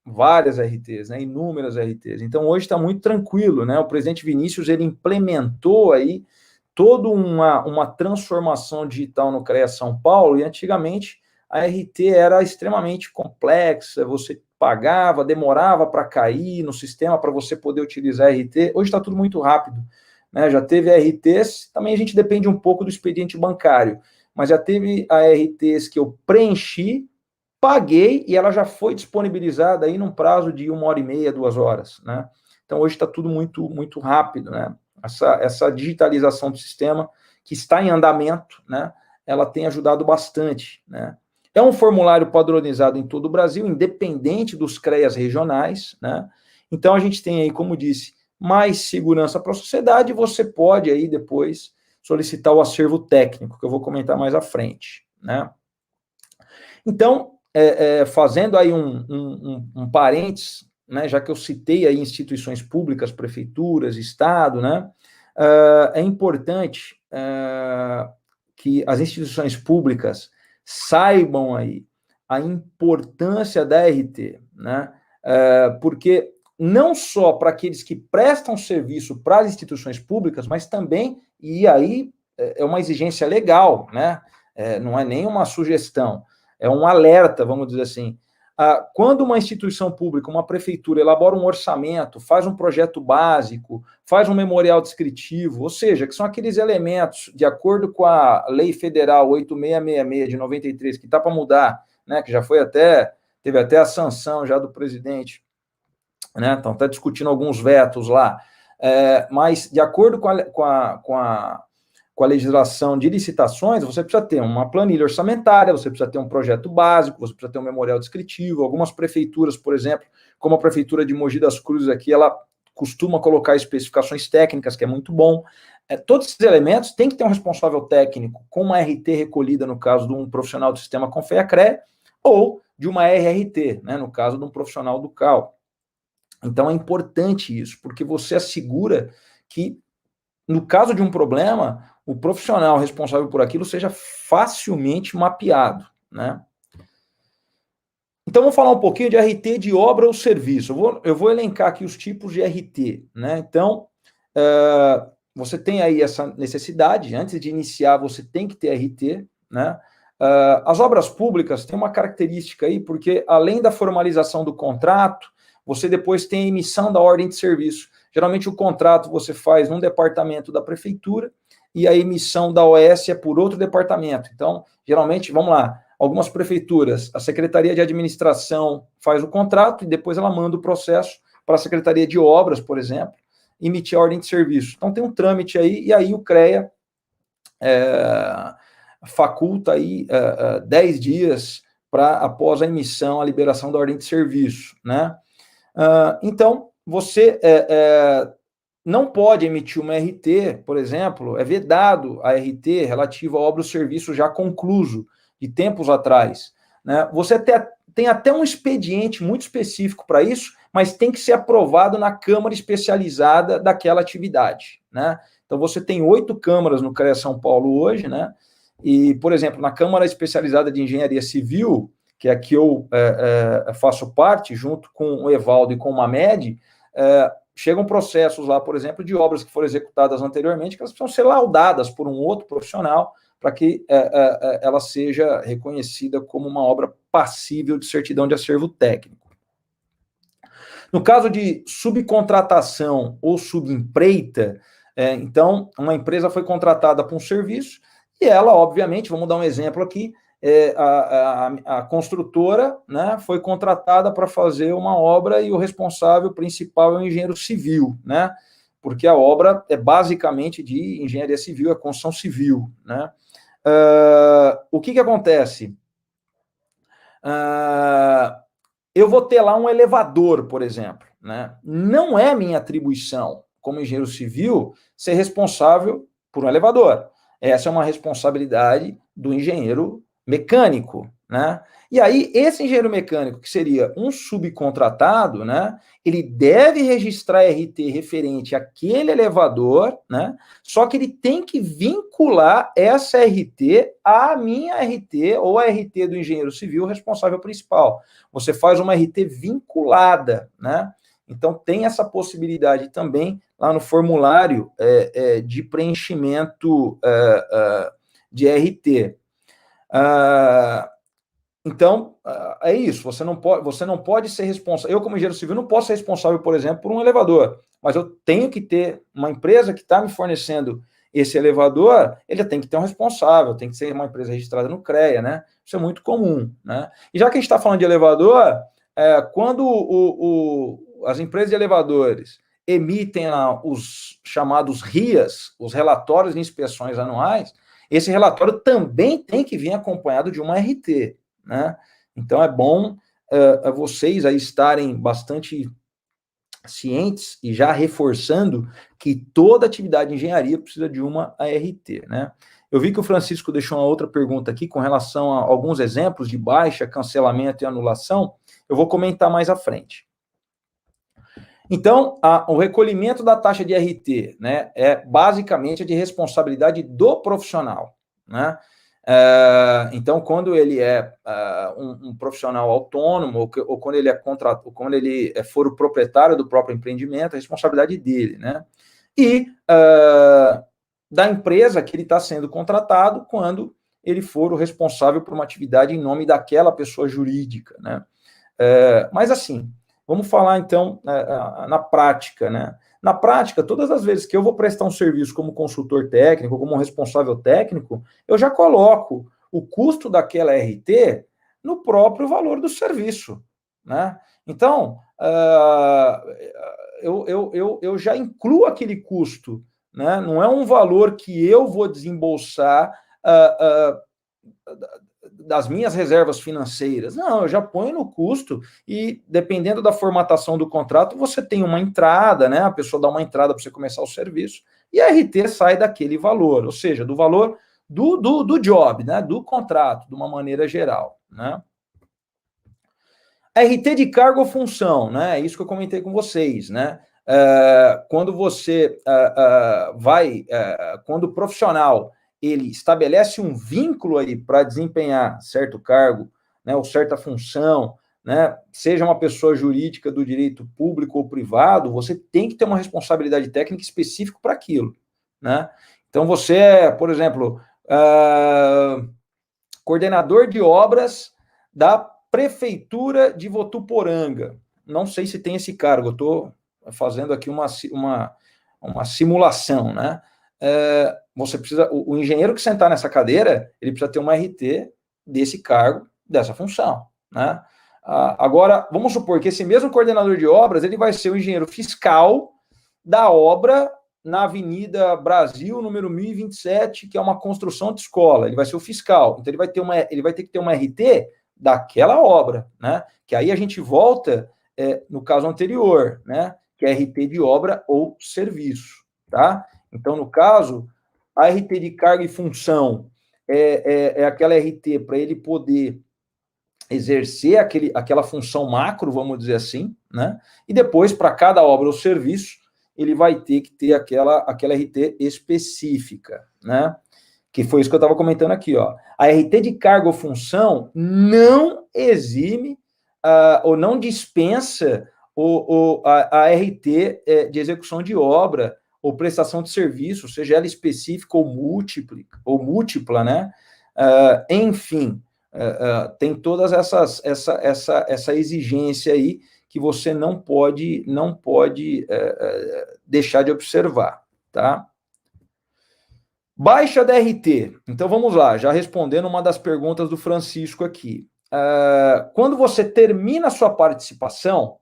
várias RTs, né? Inúmeras RTs. Então, hoje está muito tranquilo, né? O presidente Vinícius, ele implementou aí toda uma transformação digital no CREA São Paulo, e antigamente a RT era extremamente complexa, você pagava, demorava para cair no sistema para você poder utilizar a RT. Hoje está tudo muito rápido, né? Já teve RTs, também a gente depende um pouco do expediente bancário, mas já teve RTs que eu preenchi, paguei e ela já foi disponibilizada aí num prazo de 1h30, 2 horas, né? Então hoje está tudo muito, muito rápido, né? Essa digitalização do sistema que está em andamento, né? Ela tem ajudado bastante, né? É um formulário padronizado em todo o Brasil, independente dos CREAs regionais, né? Então, a gente tem aí, como disse, mais segurança para a sociedade, e você pode aí depois solicitar o acervo técnico, que eu vou comentar mais à frente, né? Então, fazendo aí um parênteses, né, já que eu citei aí instituições públicas, prefeituras, Estado, né? É importante que as instituições públicas saibam aí a importância da RT, né? Porque não só para aqueles que prestam serviço para as instituições públicas, mas também, e aí é uma exigência legal, né? Não é nem uma sugestão, é um alerta, vamos dizer assim. Quando uma instituição pública, uma prefeitura, elabora um orçamento, faz um projeto básico, faz um memorial descritivo, ou seja, que são aqueles elementos, de acordo com a Lei Federal 8666 de 93, que está para mudar, né, que já foi teve até a sanção já do presidente, né, então está discutindo alguns vetos lá, mas de acordo com a legislação de licitações, você precisa ter uma planilha orçamentária, você precisa ter um projeto básico, você precisa ter um memorial descritivo. Algumas prefeituras, por exemplo, como a prefeitura de Mogi das Cruzes aqui, ela costuma colocar especificações técnicas, que é muito bom. Todos esses elementos têm que ter um responsável técnico com uma RT recolhida, no caso de um profissional do sistema Confea-CRE, ou de uma RRT, né, no caso de um profissional do CAL. Então, é importante isso, porque você assegura que no caso de um problema, o profissional responsável por aquilo seja facilmente mapeado, né? Então, vamos falar um pouquinho de RT de obra ou serviço. Eu vou elencar aqui os tipos de RT, né? Então, você tem aí essa necessidade, antes de iniciar, você tem que ter RT, né? As obras públicas têm uma característica aí, porque além da formalização do contrato, você depois tem a emissão da ordem de serviço. Geralmente o contrato você faz num departamento da prefeitura e a emissão da OS é por outro departamento. Então, geralmente, vamos lá, algumas prefeituras, a Secretaria de Administração faz o contrato e depois ela manda o processo para a Secretaria de Obras, por exemplo, emitir a ordem de serviço. Então, tem um trâmite aí, e aí o CREA faculta aí 10 dias para, após a emissão, a liberação da ordem de serviço, né? Então, você não pode emitir uma RT, por exemplo, é vedado a RT relativa à obra ou serviço já concluso, de tempos atrás, né? Você tem até um expediente muito específico para isso, mas tem que ser aprovado na Câmara Especializada daquela atividade, né? Então, você tem 8 câmaras no CREA São Paulo hoje, né? E, por exemplo, na Câmara Especializada de Engenharia Civil, que é a que eu faço parte, junto com o Evaldo e com o Mamed, chegam processos lá, por exemplo, de obras que foram executadas anteriormente, que elas precisam ser laudadas por um outro profissional para que ela seja reconhecida como uma obra passível de certidão de acervo técnico. No caso de subcontratação ou subempreita, então, uma empresa foi contratada para um serviço e ela, obviamente, vamos dar um exemplo aqui, a construtora, né, foi contratada para fazer uma obra e o responsável principal é o engenheiro civil, né, porque a obra é basicamente de engenharia civil, é construção civil, né. O que acontece? Eu vou ter lá um elevador, por exemplo, né, não é minha atribuição como engenheiro civil ser responsável por um elevador. Essa é uma responsabilidade do engenheiro mecânico, né? E aí, esse engenheiro mecânico, que seria um subcontratado, né? Ele deve registrar RT referente àquele elevador, né? Só que ele tem que vincular essa RT à minha RT ou à RT do engenheiro civil responsável principal. Você faz uma RT vinculada, né? Então, tem essa possibilidade também lá no formulário de preenchimento de RT. Então, é isso, você não pode ser responsável. Eu, como engenheiro civil, não posso ser responsável, por exemplo, por um elevador, mas eu tenho que ter uma empresa que está me fornecendo esse elevador, ele tem que ter um responsável, tem que ser uma empresa registrada no CREA, né? Isso é muito comum, né? E já que a gente está falando de elevador, quando as empresas de elevadores emitem lá os chamados RIAs, os relatórios de inspeções anuais, esse relatório também tem que vir acompanhado de uma RT, né? Então, é bom vocês aí estarem bastante cientes e já reforçando que toda atividade de engenharia precisa de uma ART, né? Eu vi que o Francisco deixou uma outra pergunta aqui com relação a alguns exemplos de baixa, cancelamento e anulação. Eu vou comentar mais à frente. Então, o recolhimento da taxa de RT, né, é basicamente de responsabilidade do profissional, né? Então, quando ele é um profissional autônomo, ou quando ele quando ele for o proprietário do próprio empreendimento, a responsabilidade dele, né? E da empresa que ele está sendo contratado quando ele for o responsável por uma atividade em nome daquela pessoa jurídica, né? Mas assim, vamos falar, então, na prática, né? Na prática, todas as vezes que eu vou prestar um serviço como consultor técnico, como responsável técnico, eu já coloco o custo daquela RT no próprio valor do serviço, né? Então, eu já incluo aquele custo, né? Não é um valor que eu vou desembolsar das minhas reservas financeiras. Não, eu já ponho no custo e, dependendo da formatação do contrato, você tem uma entrada, né? A pessoa dá uma entrada para você começar o serviço e a RT sai daquele valor, ou seja, do valor do job, né? Do contrato, de uma maneira geral, né? RT de cargo ou função, né? É isso que eu comentei com vocês, né? quando você quando o profissional ele estabelece um vínculo aí para desempenhar certo cargo, né, ou certa função, né, seja uma pessoa jurídica do direito público ou privado, você tem que ter uma responsabilidade técnica específica para aquilo, né? Então, você é, por exemplo, coordenador de obras da Prefeitura de Votuporanga. Não sei se tem esse cargo, eu estou fazendo aqui uma simulação, né? Você precisa, o engenheiro que sentar nessa cadeira, ele precisa ter uma RT desse cargo, dessa função, né? Agora, vamos supor que esse mesmo coordenador de obras, ele vai ser o engenheiro fiscal da obra na Avenida Brasil, número 1027, que é uma construção de escola. Ele vai ser o fiscal. Então, ele vai ter que ter uma RT daquela obra, né? Que aí a gente volta no caso anterior, né? Que é RT de obra ou serviço, tá? Então, no caso, a RT de carga e função é aquela RT para ele poder exercer aquela função macro, vamos dizer assim, né? E depois, para cada obra ou serviço, ele vai ter que ter aquela RT específica, né? Que foi isso que eu estava comentando aqui, ó. A RT de carga ou função não exime ou não dispensa a RT de execução de obra ou prestação de serviço, seja ela específica ou múltipla, né? Enfim, tem todas essa exigência aí que você não pode deixar de observar, tá? Baixa da RT. Então, vamos lá, já respondendo uma das perguntas do Francisco aqui. Quando você termina a sua participação,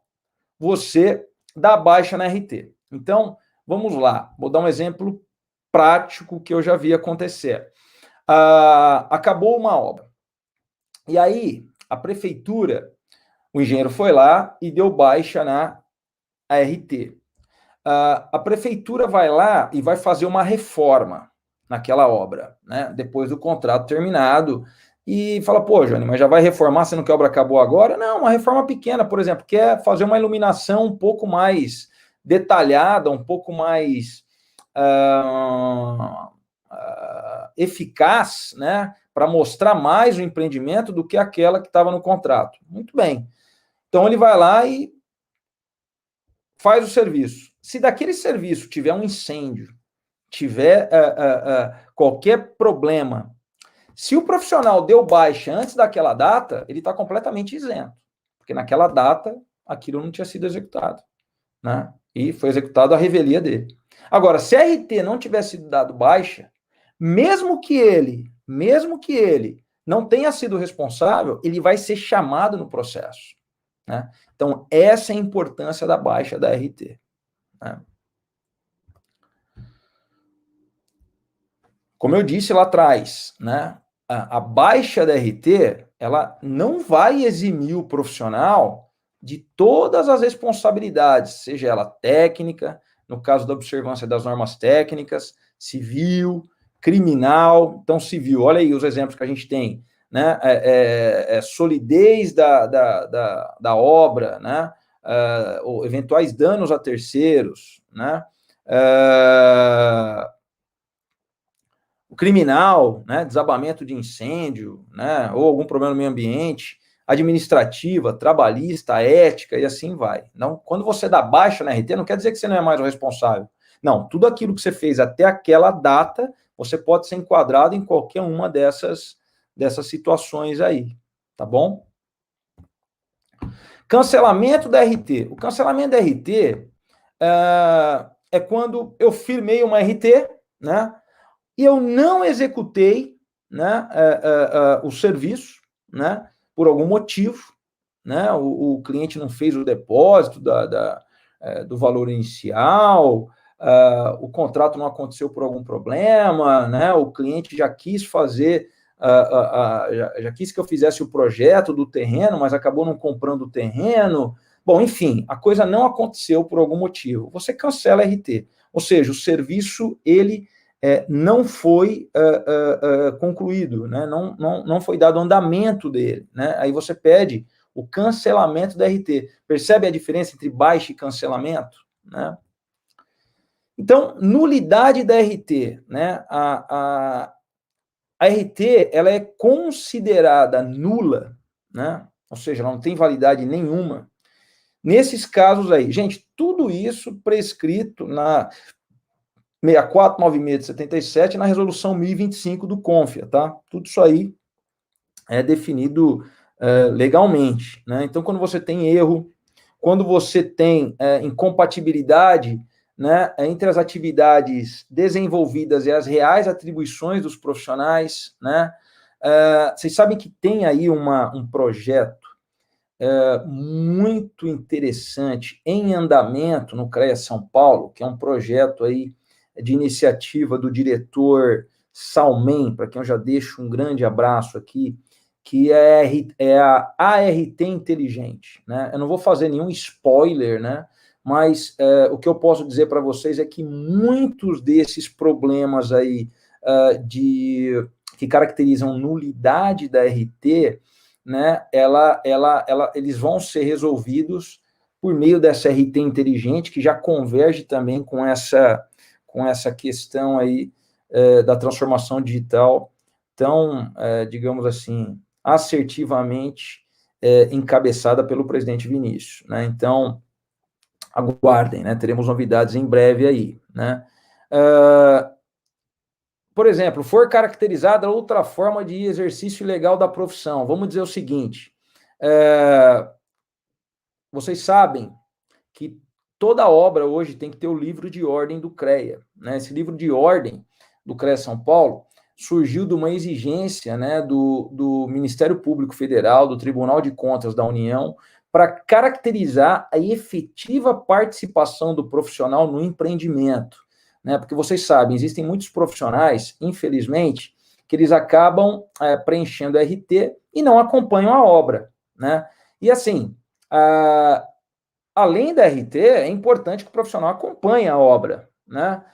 você dá baixa na RT. Então, vamos lá, vou dar um exemplo prático que eu já vi acontecer. Acabou uma obra. E aí, a prefeitura, o engenheiro foi lá e deu baixa na ART. A prefeitura vai lá e vai fazer uma reforma naquela obra, né? Depois do contrato terminado, e fala, pô, Johnny, mas já vai reformar, sendo que a obra acabou agora? Não, uma reforma pequena, por exemplo, quer fazer uma iluminação um pouco mais detalhada, um pouco mais eficaz, né? Para mostrar mais o empreendimento do que aquela que estava no contrato. Muito bem. Então, ele vai lá e faz o serviço. Se daquele serviço tiver um incêndio, tiver qualquer problema, se o profissional deu baixa antes daquela data, ele está completamente isento, porque naquela data aquilo não tinha sido executado, né? E foi executado a revelia dele. Agora, se a RT não tivesse sido dado baixa, mesmo que ele não tenha sido responsável, ele vai ser chamado no processo, né? Então, essa é a importância da baixa da RT, né? Como eu disse lá atrás, né, a baixa da RT, ela não vai eximir o profissional de todas as responsabilidades, seja ela técnica, no caso da observância das normas técnicas, civil, criminal. Então, civil, olha aí os exemplos que a gente tem, né, solidez da obra, né, ou eventuais danos a terceiros, né, o criminal, né, desabamento de incêndio, né, ou algum problema no meio ambiente, administrativa, trabalhista, ética, e assim vai. Não, quando você dá baixa na RT, não quer dizer que você não é mais o responsável. Não, tudo aquilo que você fez até aquela data, você pode ser enquadrado em qualquer uma dessas situações aí, tá bom? Cancelamento da RT. O cancelamento da RT é quando eu firmei uma RT, né, e eu não executei, né, o serviço, né, por algum motivo, né, o cliente não fez o depósito do valor inicial, o contrato não aconteceu por algum problema, né, o cliente já quis fazer, já quis que eu fizesse o projeto do terreno, mas acabou não comprando o terreno. Bom, enfim, a coisa não aconteceu por algum motivo. Você cancela a RT, ou seja, o serviço, ele não foi concluído, né? Não foi dado andamento dele, né? Aí você pede o cancelamento da RT. Percebe a diferença entre baixa e cancelamento, né? Então, nulidade da RT, né? A RT, ela é considerada nula, né? Ou seja, ela não tem validade nenhuma. Nesses casos aí, gente, tudo isso prescrito na 6496 de 77, na resolução 1025 do CONFIA, tá? Tudo isso aí é definido legalmente, né? Então, quando você tem erro, quando você tem incompatibilidade, né, entre as atividades desenvolvidas e as reais atribuições dos profissionais, né? Vocês sabem que tem aí um projeto muito interessante em andamento no CREA São Paulo, que é um projeto aí de iniciativa do diretor Salmen, para quem eu já deixo um grande abraço aqui, que é a ART Inteligente, né? Eu não vou fazer nenhum spoiler, né? Mas o que eu posso dizer para vocês é que muitos desses problemas aí que caracterizam nulidade da RT, né, eles vão ser resolvidos por meio dessa RT inteligente, que já converge também com essa questão aí da transformação digital tão, digamos assim, assertivamente encabeçada pelo presidente Vinícius, né? Então, aguardem, né? Teremos novidades em breve aí, né? Por exemplo, for caracterizada outra forma de exercício ilegal da profissão. Vamos dizer o seguinte, vocês sabem que toda obra hoje tem que ter o livro de ordem do CREA, né? Esse livro de ordem do CREA São Paulo surgiu de uma exigência, né, do Ministério Público Federal, do Tribunal de Contas da União, para caracterizar a efetiva participação do profissional no empreendimento, né? Porque vocês sabem, existem muitos profissionais, infelizmente, que eles acabam preenchendo a RT e não acompanham a obra, né? E assim, além da RT, é importante que o profissional acompanhe a obra, né?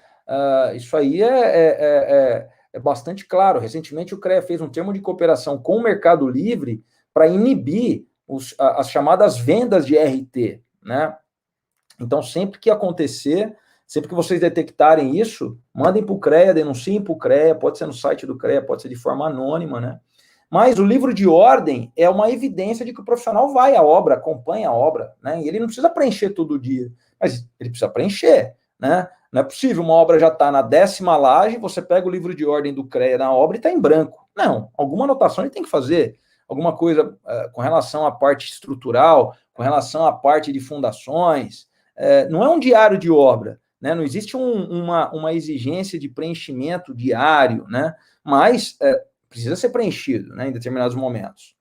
Isso aí é bastante claro. Recentemente, o CREA fez um termo de cooperação com o Mercado Livre para inibir as chamadas vendas de RT, né? Então, sempre que acontecer, sempre que vocês detectarem isso, mandem para o CREA, denunciem para o CREA, pode ser no site do CREA, pode ser de forma anônima, né? Mas o livro de ordem é uma evidência de que o profissional vai à obra, acompanha a obra, né? E ele não precisa preencher todo dia, mas ele precisa preencher, né? Não é possível, uma obra já está na 10ª laje, você pega o livro de ordem do CREA na obra e está em branco. Não, alguma anotação ele tem que fazer, alguma coisa com relação à parte estrutural, com relação à parte de fundações. Não é um diário de obra, né? Não existe uma exigência de preenchimento diário, né? Mas precisa ser preenchido, né, em determinados momentos.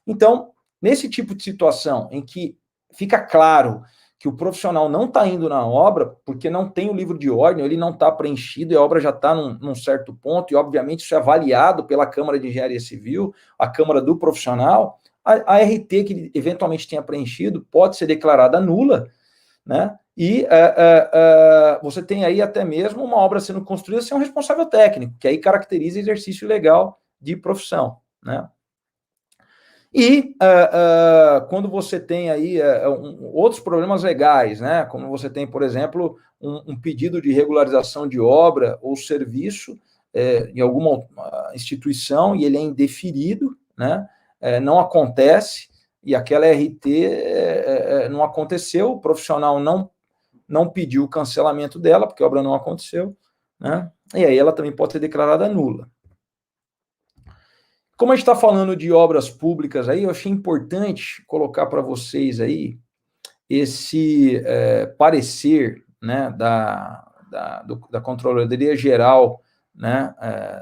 Então, nesse tipo de situação em que fica claro que o profissional não está indo na obra porque não tem o livro de ordem, ele não está preenchido e a obra já está num certo ponto, e obviamente isso é avaliado pela Câmara de Engenharia Civil, a Câmara do Profissional, a RT que ele eventualmente tenha preenchido pode ser declarada nula, né? E você tem aí até mesmo uma obra sendo construída sem um responsável técnico, que aí caracteriza exercício ilegal de profissão, né? E quando você tem aí outros problemas legais, né? Como você tem, por exemplo, um pedido de regularização de obra ou serviço em alguma instituição e ele é indeferido, né? Não acontece, e aquela RT não aconteceu, o profissional não pediu o cancelamento dela, porque a obra não aconteceu, né? E aí ela também pode ser declarada nula. Como a gente está falando de obras públicas aí, eu achei importante colocar para vocês aí esse parecer, né, da Controladoria Geral, né,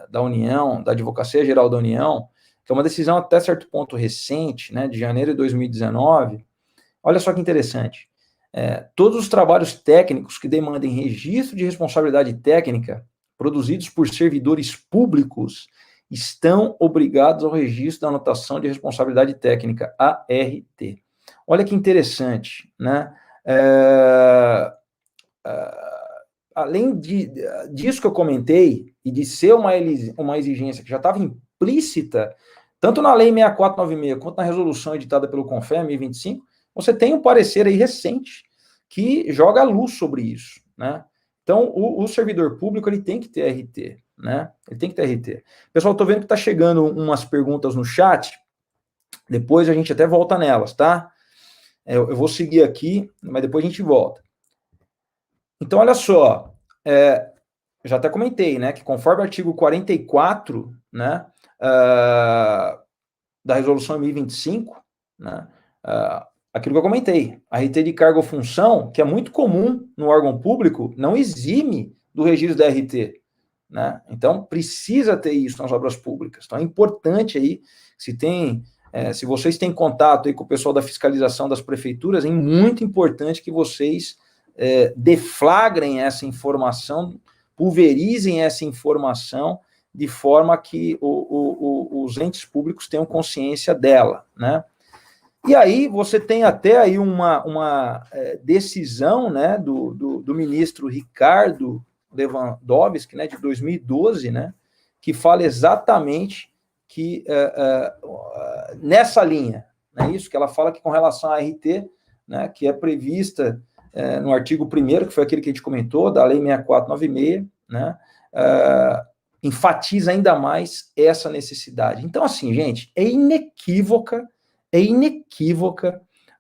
da União, da Advocacia Geral da União, que é uma decisão até certo ponto recente, né, de janeiro de 2019. Olha só que interessante. Todos os trabalhos técnicos que demandem registro de responsabilidade técnica produzidos por servidores públicos estão obrigados ao registro da anotação de responsabilidade técnica, ART. Olha que interessante, né? Além disso que eu comentei, e de ser uma exigência que já estava implícita, tanto na Lei 6496 quanto na resolução editada pelo CONFEA 1025, você tem um parecer aí recente que joga a luz sobre isso, né? Então, o servidor público, ele tem que ter RT, né? Ele tem que ter RT. Pessoal, estou vendo que está chegando umas perguntas no chat, depois a gente até volta nelas, tá? Eu vou seguir aqui, mas depois a gente volta. Então, olha só, já até comentei, né, que conforme o artigo 44, né, da resolução 1025, né, aquilo que eu comentei, a RT de cargo ou função, que é muito comum no órgão público, não exime do registro da RT, né? Então, precisa ter isso nas obras públicas. Então, é importante aí, se vocês têm contato aí com o pessoal da fiscalização das prefeituras, é muito importante que vocês deflagrem essa informação, pulverizem essa informação, de forma que os entes públicos tenham consciência dela, né? E aí você tem até aí uma decisão, né, do ministro Ricardo Lewandowski, né, de 2012, né, que fala exatamente que nessa linha, né, isso que ela fala que com relação à RT, né, que é prevista no artigo 1º, que foi aquele que a gente comentou, da Lei 6496, né, enfatiza ainda mais essa necessidade. Então, assim, gente, é inequívoca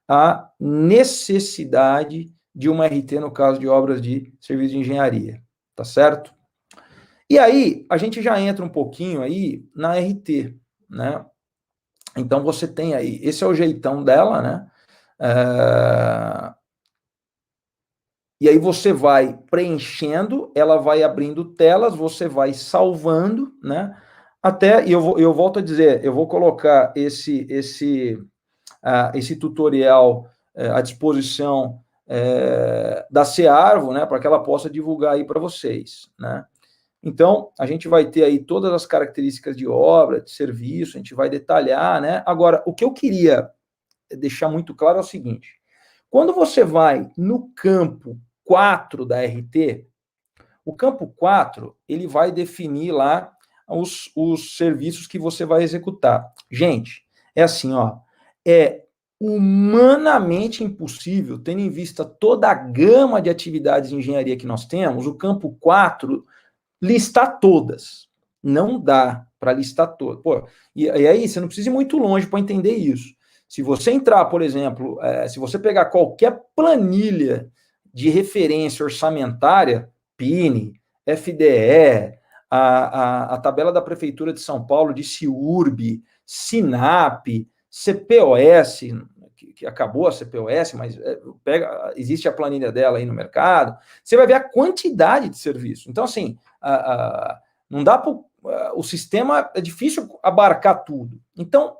a necessidade de uma RT no caso de obras de serviço de engenharia, tá certo? E aí, a gente já entra um pouquinho aí na RT, né? Então, você tem aí, esse é o jeitão dela, né? E aí você vai preenchendo, ela vai abrindo telas, você vai salvando, né? E eu volto a dizer, eu vou colocar esse tutorial à disposição da Cearvo, né, para que ela possa divulgar aí para vocês, né? Então, a gente vai ter aí todas as características de obra, de serviço, a gente vai detalhar, né? Agora, o que eu queria deixar muito claro é o seguinte: quando você vai no campo 4 da RT, o campo 4, ele vai definir lá os serviços que você vai executar. Gente, é assim, ó, é humanamente impossível, tendo em vista toda a gama de atividades de engenharia que nós temos, o campo 4 listar todas. Não dá para listar todas. Pô, e aí você não precisa ir muito longe para entender isso. Se você entrar, por exemplo, se você pegar qualquer planilha de referência orçamentária, PINE, FDE, a tabela da Prefeitura de São Paulo, de CIURB, SINAP, CPOS, que acabou a CPOS, mas existe a planilha dela aí no mercado, você vai ver a quantidade de serviço. Então, assim, não dá para... o sistema, é difícil abarcar tudo. Então,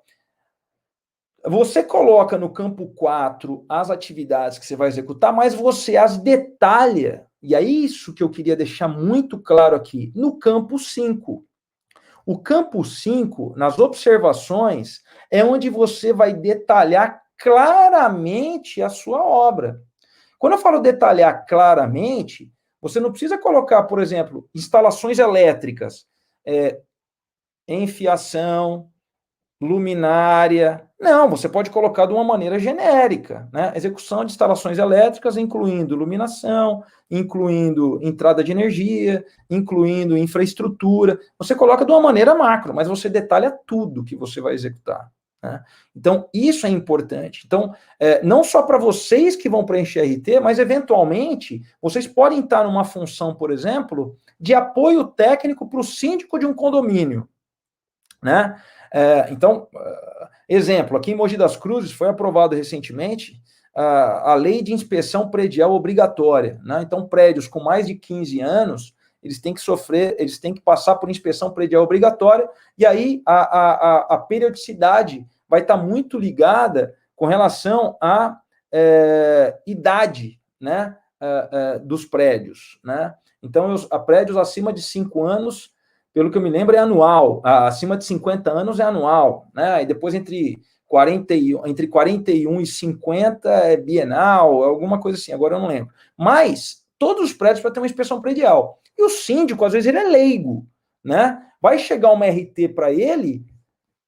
você coloca no campo 4 as atividades que você vai executar, mas você as detalha. E é isso que eu queria deixar muito claro aqui, no campo 5. O campo 5, nas observações, é onde você vai detalhar claramente a sua obra. Quando eu falo detalhar claramente, você não precisa colocar, por exemplo, instalações elétricas, enfiação, luminária. Não, você pode colocar de uma maneira genérica, né? Execução de instalações elétricas, incluindo iluminação, incluindo entrada de energia, incluindo infraestrutura. Você coloca de uma maneira macro, mas você detalha tudo que você vai executar, né? Então, isso é importante. Então, não só para vocês que vão preencher RT, mas, eventualmente, vocês podem estar numa função, por exemplo, de apoio técnico para o síndico de um condomínio, né? Então, exemplo, aqui em Mogi das Cruzes foi aprovado recentemente a lei de inspeção predial obrigatória, né? Então, prédios com mais de 15 anos, eles têm que passar por inspeção predial obrigatória, e aí a periodicidade vai estar muito ligada com relação à idade, né, dos prédios, né? Então, a prédios acima de 5 anos, pelo que eu me lembro, é anual. Acima de 50 anos é anual, né? E depois entre 41 e 50 é bienal, alguma coisa assim, agora eu não lembro. Mas todos os prédios para ter uma inspeção predial. E o síndico, às vezes, ele é leigo, né? Vai chegar uma RT para ele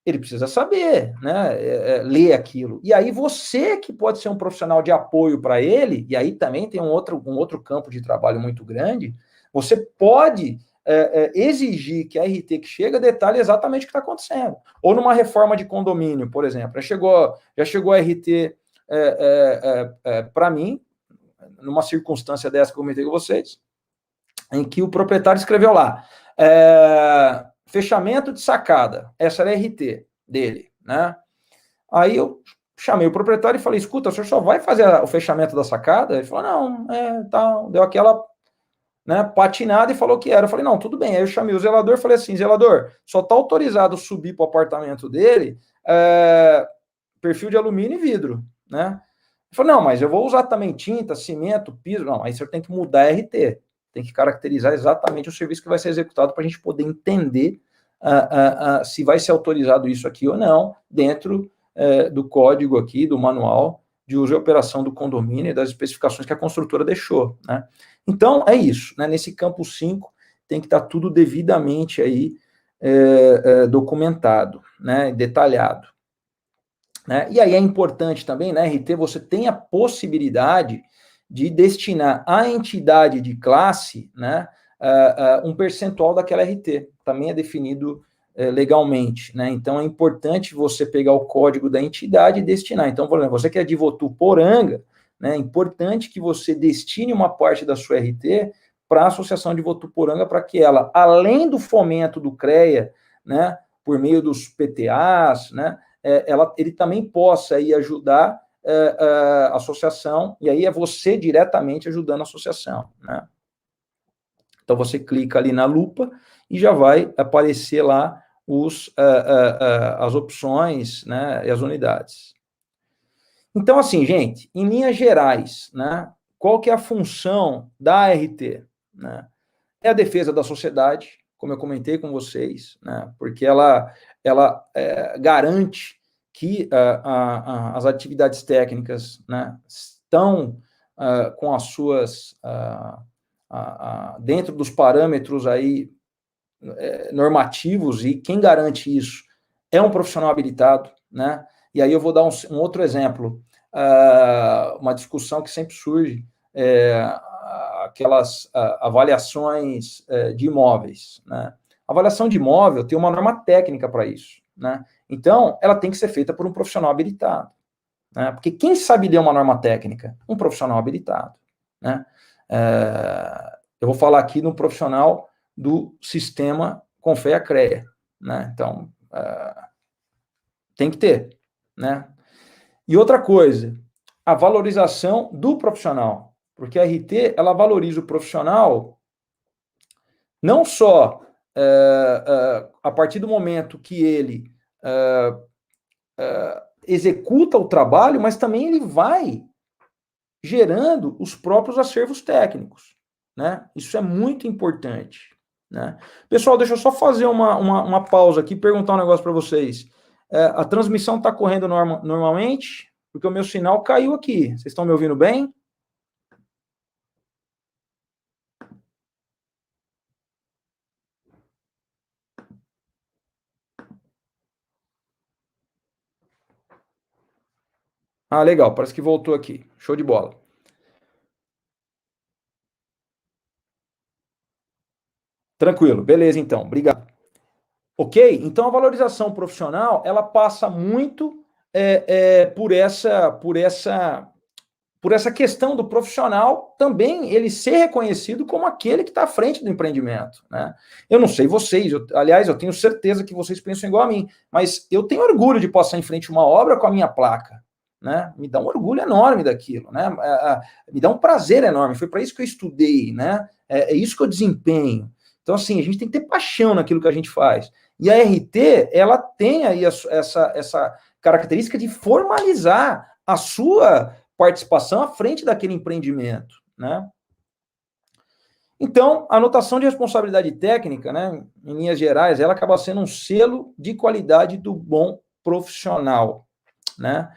ele precisa saber, né, ler aquilo. E aí você que pode ser um profissional de apoio para ele, e aí também tem um outro campo de trabalho muito grande, você pode exigir que a RT que chega detalhe exatamente o que está acontecendo. Ou numa reforma de condomínio, por exemplo. Já chegou a RT para mim, numa circunstância dessa que eu comentei com vocês, em que o proprietário escreveu lá, fechamento de sacada, essa era a RT dele, né? Aí eu chamei o proprietário e falei, escuta, o senhor só vai fazer o fechamento da sacada? Ele falou, não, tal, deu aquela, né, patinada e falou que era. Eu falei, não, tudo bem. Aí eu chamei o zelador e falei assim, zelador, só está autorizado subir para o apartamento dele perfil de alumínio e vidro, né? Ele falou, não, mas eu vou usar também tinta, cimento, piso. Não, aí o senhor tem que mudar a RT. Tem que caracterizar exatamente o serviço que vai ser executado para a gente poder entender se vai ser autorizado isso aqui ou não, dentro do código aqui, do manual de uso e operação do condomínio e das especificações que a construtora deixou, né? Então, é isso, né? Nesse campo 5, tem que estar tudo devidamente aí documentado, né? Detalhado. Né? E aí é importante também, na RT, você tem a possibilidade de destinar à entidade de classe, né, um percentual daquela RT. Também é definido legalmente. Né? Então, é importante você pegar o código da entidade e destinar. Então, por exemplo, você que é de Votuporanga, né, é importante que você destine uma parte da sua RT para a Associação de Votuporanga, para que ela, além do fomento do CREA, né, por meio dos PTAs, né, ele também possa aí ajudar a associação, e aí é você diretamente ajudando a associação, né? Então, você clica ali na lupa e já vai aparecer lá as opções, né, e as unidades. Então, assim, gente, em linhas gerais, né, qual que é a função da ART? Né? É a defesa da sociedade, como eu comentei com vocês, né, porque ela garante que as atividades técnicas, né, estão com as suas dentro dos parâmetros aí normativos, e quem garante isso é um profissional habilitado, né? E aí eu vou dar um outro exemplo, uma discussão que sempre surge, aquelas avaliações de imóveis, né? A avaliação de imóvel tem uma norma técnica para isso, né? Então, ela tem que ser feita por um profissional habilitado, né? Porque quem sabe ler uma norma técnica? Um profissional habilitado, né? Eu vou falar aqui no profissional do sistema Confea-CREA, né? Então, tem que ter, né? E outra coisa, a valorização do profissional, porque a RT, ela valoriza o profissional não só a partir do momento que ele executa o trabalho, mas também ele vai gerando os próprios acervos técnicos, né? Isso é muito importante, né? Pessoal, deixa eu só fazer uma pausa aqui e perguntar um negócio para vocês. A transmissão está correndo normalmente? Porque o meu sinal caiu aqui. Vocês estão me ouvindo bem? Ah, legal, parece que voltou aqui. Show de bola. Tranquilo, beleza então, obrigado. Ok? Então a valorização profissional, ela passa muito por essa questão do profissional também ele ser reconhecido como aquele que está à frente do empreendimento, né? Eu não sei vocês, aliás, eu tenho certeza que vocês pensam igual a mim, mas eu tenho orgulho de passar em frente a uma obra com a minha placa, né? Me dá um orgulho enorme daquilo, né? Me dá um prazer enorme, foi para isso que eu estudei, né? É isso que eu desempenho. Então, assim, a gente tem que ter paixão naquilo que a gente faz. E a RT, ela tem aí essa característica de formalizar a sua participação à frente daquele empreendimento, né? Então, a anotação de responsabilidade técnica, né, em linhas gerais, ela acaba sendo um selo de qualidade do bom profissional, né?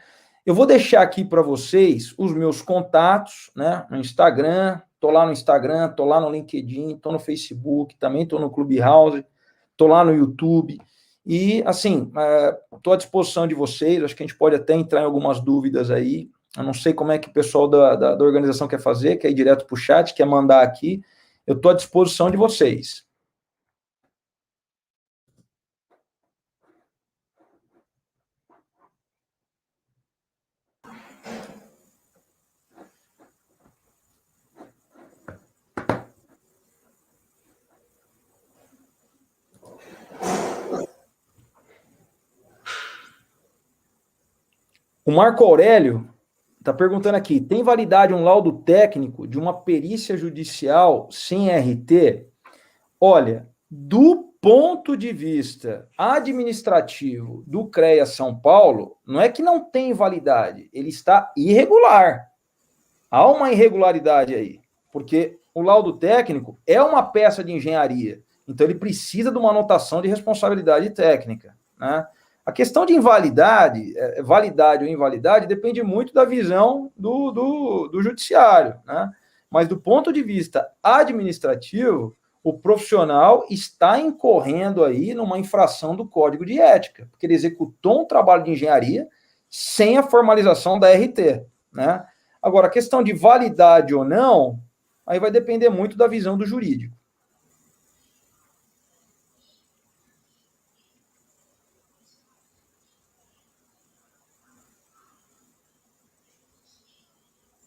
Eu vou deixar aqui para vocês os meus contatos, né, no Instagram, estou lá no Instagram, estou lá no LinkedIn, estou no Facebook, também estou no Clubhouse, estou lá no YouTube, E, assim, estou à disposição de vocês, acho que a gente pode até entrar em algumas dúvidas aí. Eu não sei como é que o pessoal da organização quer fazer, quer ir direto para o chat, quer mandar aqui. Eu estou à disposição de vocês. O Marco Aurélio está perguntando aqui, tem validade um laudo técnico de uma perícia judicial sem RT? Olha, do ponto de vista administrativo do CREA São Paulo, não é que não tem validade, ele está irregular. Há uma irregularidade aí, porque o laudo técnico é uma peça de engenharia, então ele precisa de uma anotação de responsabilidade técnica, né? A questão de invalidade, validade ou invalidade, depende muito da visão do judiciário, né? Mas do ponto de vista administrativo, o profissional está incorrendo aí numa infração do Código de Ética, porque ele executou um trabalho de engenharia sem a formalização da RT, né? Agora, a questão de validade ou não, aí vai depender muito da visão do jurídico.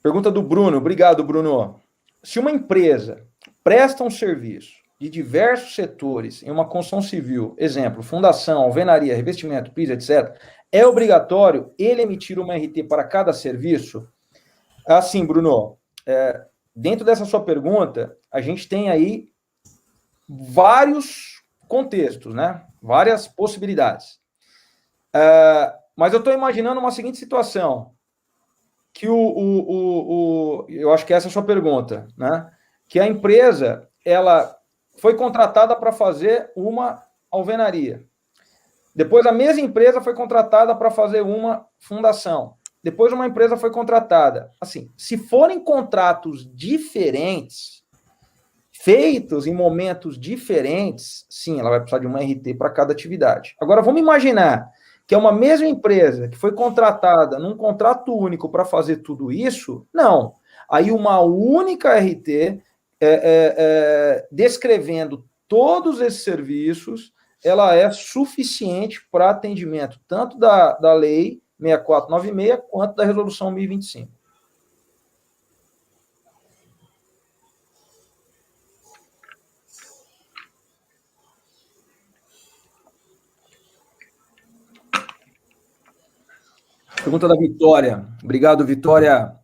Pergunta do Bruno. Obrigado, Bruno. Se uma empresa presta um serviço de diversos setores em uma construção civil, exemplo, fundação, alvenaria, revestimento, piso, etc., é obrigatório ele emitir uma RT para cada serviço? Assim, Bruno, dentro dessa sua pergunta, a gente tem aí vários contextos, né? Várias possibilidades. Mas eu estou imaginando uma seguinte situação, que eu acho que essa é a sua pergunta, né? Que a empresa, ela foi contratada para fazer uma alvenaria. Depois a mesma empresa foi contratada para fazer uma fundação. Depois uma empresa foi contratada. Assim, se forem contratos diferentes, feitos em momentos diferentes, sim, ela vai precisar de uma RT para cada atividade. Agora, vamos imaginar que é uma mesma empresa que foi contratada num contrato único para fazer tudo isso? Não. Aí uma única RT, descrevendo todos esses serviços, ela é suficiente para atendimento tanto da Lei 6496 quanto da Resolução 1025. Pergunta da Vitória. Obrigado, Vitória.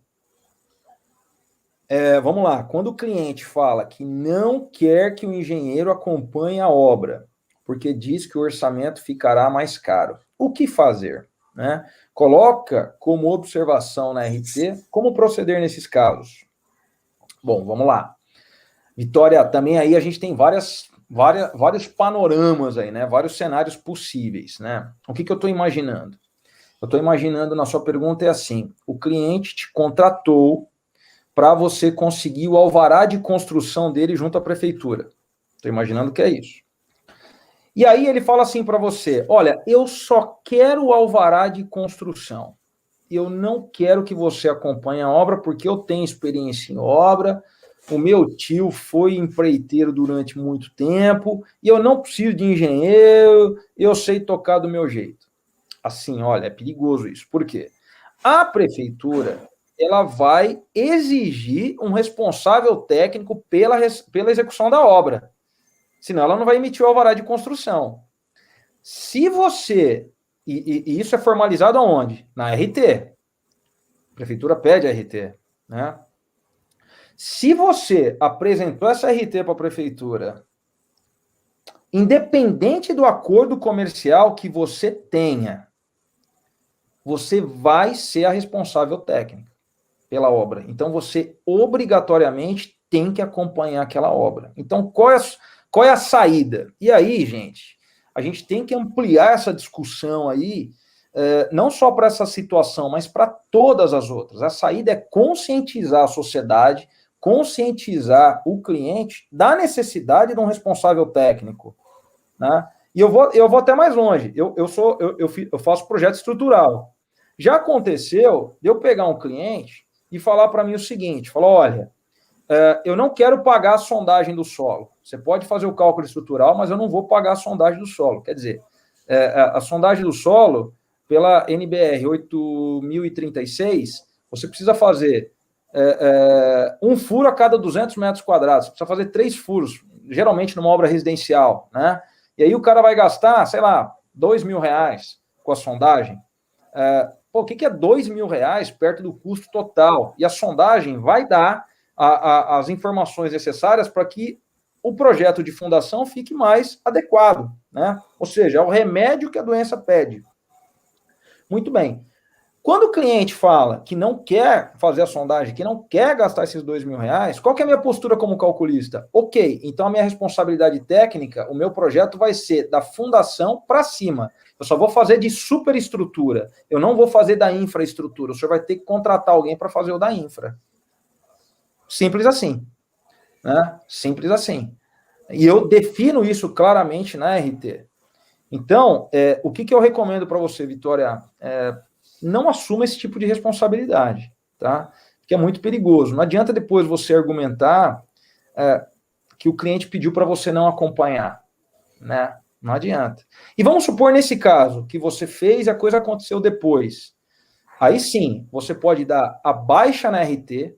Vamos lá. Quando o cliente fala que não quer que o engenheiro acompanhe a obra, porque diz que o orçamento ficará mais caro, o que fazer? Né? Coloca como observação na RT como proceder nesses casos. Bom, vamos lá. Vitória, também aí a gente tem vários panoramas aí, né? Vários cenários possíveis, né? O que eu estou imaginando? Eu estou imaginando, na sua pergunta, é assim, o cliente te contratou para você conseguir o alvará de construção dele junto à prefeitura. Estou imaginando que é isso. E aí ele fala assim para você, olha, eu só quero o alvará de construção. Eu não quero que você acompanhe a obra, porque eu tenho experiência em obra, o meu tio foi empreiteiro durante muito tempo, e eu não preciso de engenheiro, eu sei tocar do meu jeito. Assim, olha, é perigoso isso. Por quê? A prefeitura, ela vai exigir um responsável técnico pela execução da obra. Senão ela não vai emitir o alvará de construção. Se você... E isso é formalizado aonde? Na RT. A prefeitura pede a RT, né? Se você apresentou essa RT para a prefeitura, independente do acordo comercial que você tenha, você vai ser a responsável técnica pela obra. Então, você obrigatoriamente tem que acompanhar aquela obra. Então, qual é a saída? E aí, gente, a gente tem que ampliar essa discussão aí, não só para essa situação, mas para todas as outras. A saída é conscientizar a sociedade, conscientizar o cliente da necessidade de um responsável técnico, né? E eu vou até mais longe. Eu faço projeto estrutural. Já aconteceu de eu pegar um cliente e falar para mim o seguinte, falar, olha, eu não quero pagar a sondagem do solo. Você pode fazer o cálculo estrutural, mas eu não vou pagar a sondagem do solo. Quer dizer, a sondagem do solo, pela NBR 8036, você precisa fazer um furo a cada 200 metros quadrados. Você precisa fazer 3 furos, geralmente numa obra residencial, né? E aí o cara vai gastar, sei lá, R$2.000 com a sondagem. O que é R$2.000 perto do custo total? E a sondagem vai dar as informações necessárias para que o projeto de fundação fique mais adequado, né? Ou seja, é o remédio que a doença pede. Muito bem. Quando o cliente fala que não quer fazer a sondagem, que não quer gastar esses R$2.000, qual que é a minha postura como calculista? Ok, então a minha responsabilidade técnica, o meu projeto vai ser da fundação para cima. Eu só vou fazer de superestrutura. Eu não vou fazer da infraestrutura. O senhor vai ter que contratar alguém para fazer o da infra. Simples assim. Né? Simples assim. E eu defino isso claramente na RT. Então, o que eu recomendo para você, Vitória? Não assuma esse tipo de responsabilidade, tá? Porque é muito perigoso. Não adianta depois você argumentar que o cliente pediu para você não acompanhar, né? Não adianta. E vamos supor, nesse caso, que você fez e a coisa aconteceu depois. Aí sim, você pode dar a baixa na RT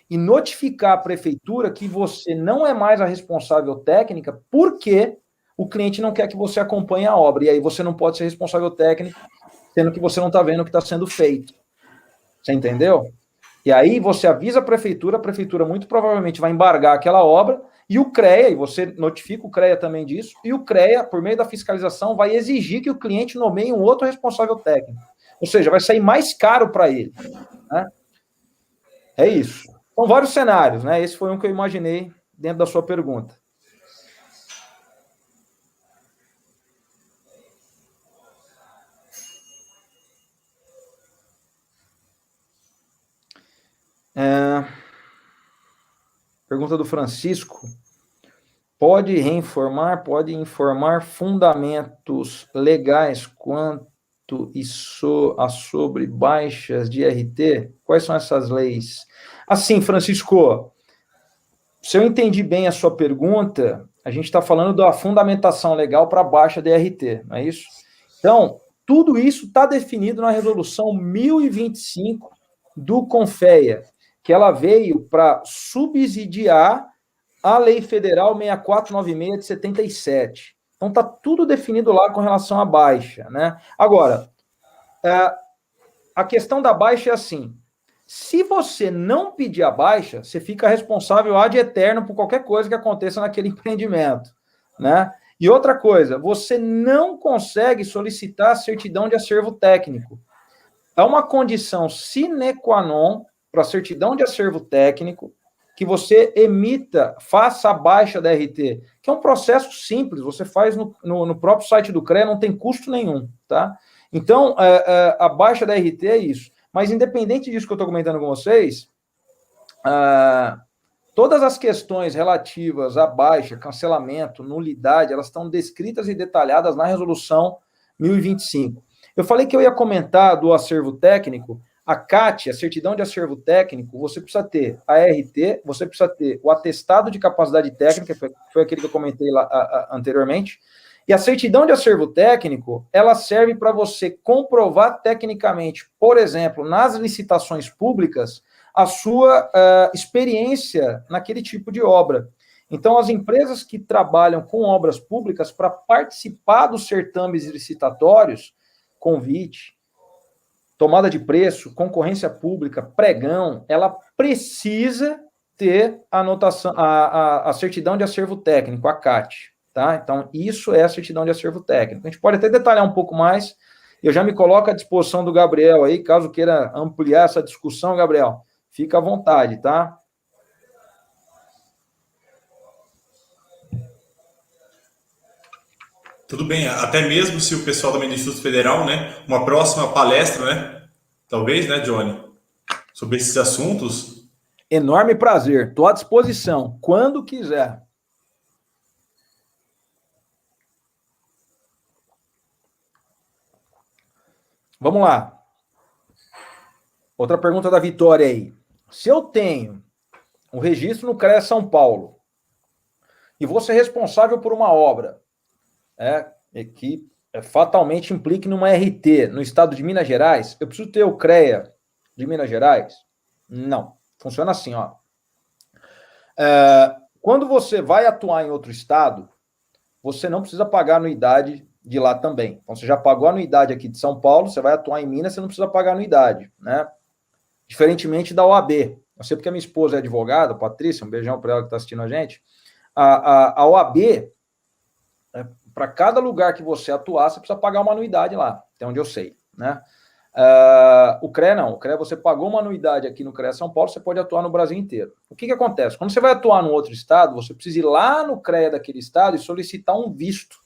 e notificar a prefeitura que você não é mais a responsável técnica porque o cliente não quer que você acompanhe a obra. E aí você não pode ser responsável técnico, sendo que você não está vendo o que está sendo feito. Você entendeu? E aí você avisa a prefeitura muito provavelmente vai embargar aquela obra, e o CREA, e você notifica o CREA também disso, e o CREA, por meio da fiscalização, vai exigir que o cliente nomeie um outro responsável técnico. Ou seja, vai sair mais caro para ele. Né? É isso. São vários cenários, né? Esse foi um que eu imaginei dentro da sua pergunta. Pergunta do Francisco. Pode informar fundamentos legais quanto a sobre baixas de RT? Quais são essas leis? Assim, Francisco, se eu entendi bem a sua pergunta, a gente está falando da fundamentação legal para baixa de RT, não é isso? Então, tudo isso está definido na resolução 1025 do CONFEA, que ela veio para subsidiar a Lei Federal 6496 de 77. Então, está tudo definido lá com relação à baixa, né? Agora, a questão da baixa é assim, se você não pedir a baixa, você fica responsável ad eterno por qualquer coisa que aconteça naquele empreendimento, né? E outra coisa, você não consegue solicitar a certidão de acervo técnico. É uma condição sine qua non para a certidão de acervo técnico que você faça a baixa da RT, que é um processo simples, você faz no próprio site do CREA, não tem custo nenhum, tá? Então, a baixa da RT é isso. Mas, independente disso que eu estou comentando com vocês, todas as questões relativas à baixa, cancelamento, nulidade, elas estão descritas e detalhadas na resolução 1025. Eu falei que eu ia comentar do acervo técnico. A CAT, a certidão de acervo técnico, você precisa ter a RT, você precisa ter o atestado de capacidade técnica, foi aquele que eu comentei lá anteriormente, e a certidão de acervo técnico, ela serve para você comprovar tecnicamente, por exemplo, nas licitações públicas, a sua experiência naquele tipo de obra. Então, as empresas que trabalham com obras públicas, para participar dos certames licitatórios, convite, tomada de preço, concorrência pública, pregão, ela precisa ter a certidão de acervo técnico, a CAT, tá? Então, isso é a certidão de acervo técnico. A gente pode até detalhar um pouco mais, eu já me coloco à disposição do Gabriel aí, caso queira ampliar essa discussão, Gabriel, fica à vontade, tá? Tudo bem, até mesmo se o pessoal também do Instituto Federal, né, uma próxima palestra, né, talvez, né, Johnny, sobre esses assuntos. Enorme prazer, estou à disposição, quando quiser. Vamos lá. Outra pergunta da Vitória aí. Se eu tenho um registro no CREA São Paulo e vou ser responsável por uma obra que fatalmente implique numa RT no estado de Minas Gerais, eu preciso ter o CREA de Minas Gerais? Não. Funciona assim, ó. Quando você vai atuar em outro estado, você não precisa pagar anuidade de lá também. Então, você já pagou a anuidade aqui de São Paulo, você vai atuar em Minas, você não precisa pagar anuidade, né? Diferentemente da OAB. Eu sei porque a minha esposa é advogada, Patrícia, um beijão para ela que está assistindo a gente. A OAB, para cada lugar que você atuar, você precisa pagar uma anuidade lá, até onde eu sei, né? O CREA não, o CREA você pagou uma anuidade aqui no CREA São Paulo, você pode atuar no Brasil inteiro. O que acontece? Quando você vai atuar num outro estado, você precisa ir lá no CREA daquele estado e solicitar um visto.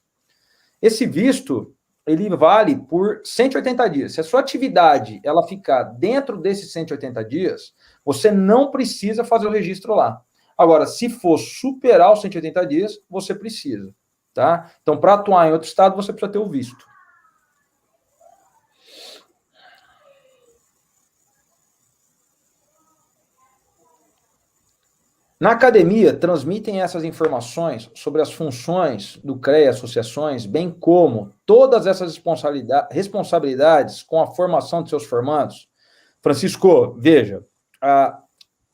Esse visto, ele vale por 180 dias. Se a sua atividade ela ficar dentro desses 180 dias, você não precisa fazer o registro lá. Agora, se for superar os 180 dias, você precisa, tá? Então, para atuar em outro estado, você precisa ter o visto. Na academia, transmitem essas informações sobre as funções do CREA, associações, bem como todas essas responsabilidades com a formação de seus formandos? Francisco, veja,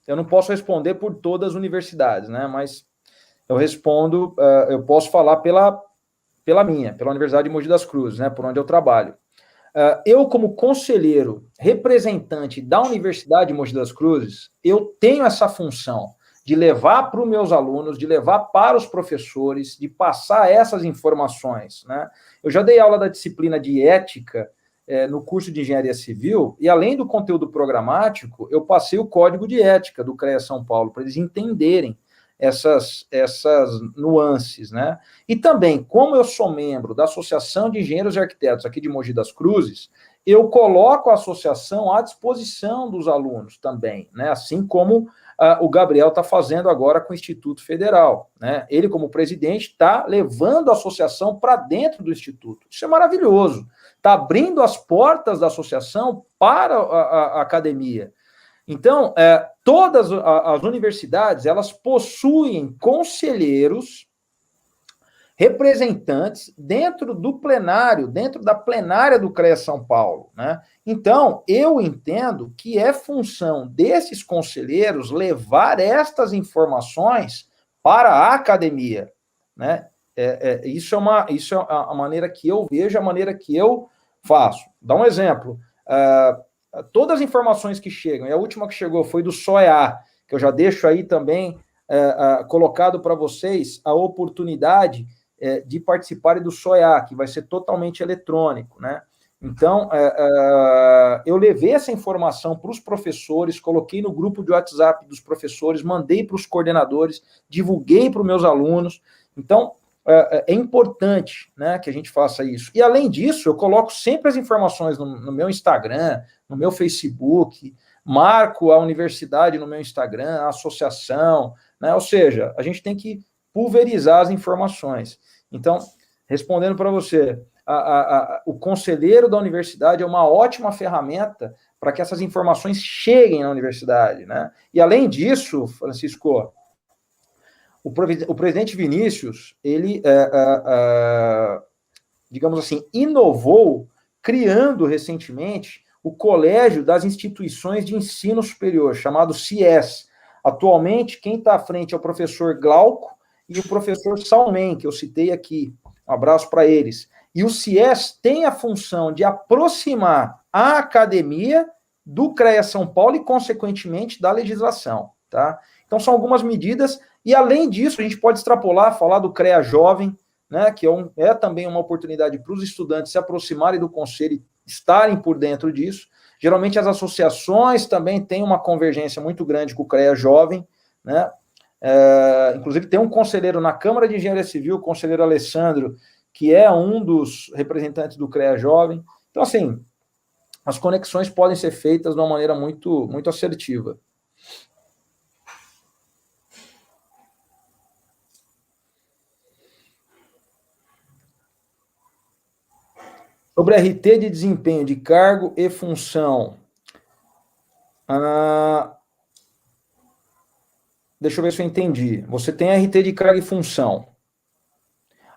eu não posso responder por todas as universidades, né? Mas eu respondo, eu posso falar pela Universidade de Mogi das Cruzes, né? Por onde eu trabalho. Eu, como conselheiro representante da Universidade de Mogi das Cruzes, eu tenho essa função de levar para os meus alunos, de levar para os professores, de passar essas informações, né? Eu já dei aula da disciplina de ética no curso de engenharia civil, e além do conteúdo programático, eu passei o código de ética do CREA São Paulo, para eles entenderem essas nuances, né? E também, como eu sou membro da Associação de Engenheiros e Arquitetos aqui de Mogi das Cruzes, eu coloco a associação à disposição dos alunos também, né? Assim como o Gabriel está fazendo agora com o Instituto Federal, né? Ele, como presidente, está levando a associação para dentro do Instituto. Isso é maravilhoso. Está abrindo as portas da associação para a academia. Então, todas as universidades, elas possuem conselheiros, representantes dentro do plenário, dentro da plenária do CREA São Paulo, né? Então, eu entendo que é função desses conselheiros levar estas informações para a academia, né? Isso é a maneira que eu vejo, a maneira que eu faço. Dá um exemplo. Todas as informações que chegam, e a última que chegou foi do SOEA, que eu já deixo aí também colocado para vocês a oportunidade de participarem do SOEA, que vai ser totalmente eletrônico, né? Então, eu levei essa informação para os professores, coloquei no grupo de WhatsApp dos professores, mandei para os coordenadores, divulguei para os meus alunos. Então, é importante, né, que a gente faça isso. E, além disso, eu coloco sempre as informações no meu Instagram, no meu Facebook, marco a universidade no meu Instagram, a associação, né? Ou seja, a gente tem que pulverizar as informações. Então, respondendo para você, o conselheiro da universidade é uma ótima ferramenta para que essas informações cheguem na universidade, né? E, além disso, Francisco, o presidente Vinícius, ele, digamos assim, inovou, criando recentemente o Colégio das Instituições de Ensino Superior, chamado CIES. Atualmente, quem está à frente é o professor Glauco e o professor Salmen, que eu citei aqui. Um abraço para eles. E o CIES tem a função de aproximar a academia do CREA São Paulo e, consequentemente, da legislação, tá? Então, são algumas medidas, e, além disso, a gente pode extrapolar, falar do CREA Jovem, né, que é também uma oportunidade para os estudantes se aproximarem do conselho e estarem por dentro disso. Geralmente, as associações também têm uma convergência muito grande com o CREA Jovem, né? Inclusive, tem um conselheiro na Câmara de Engenharia Civil, o conselheiro Alessandro, que é um dos representantes do CREA Jovem. Então, assim, as conexões podem ser feitas de uma maneira muito, muito assertiva. Sobre RT de desempenho de cargo e função. Deixa eu ver se eu entendi. Você tem RT de cargo e função.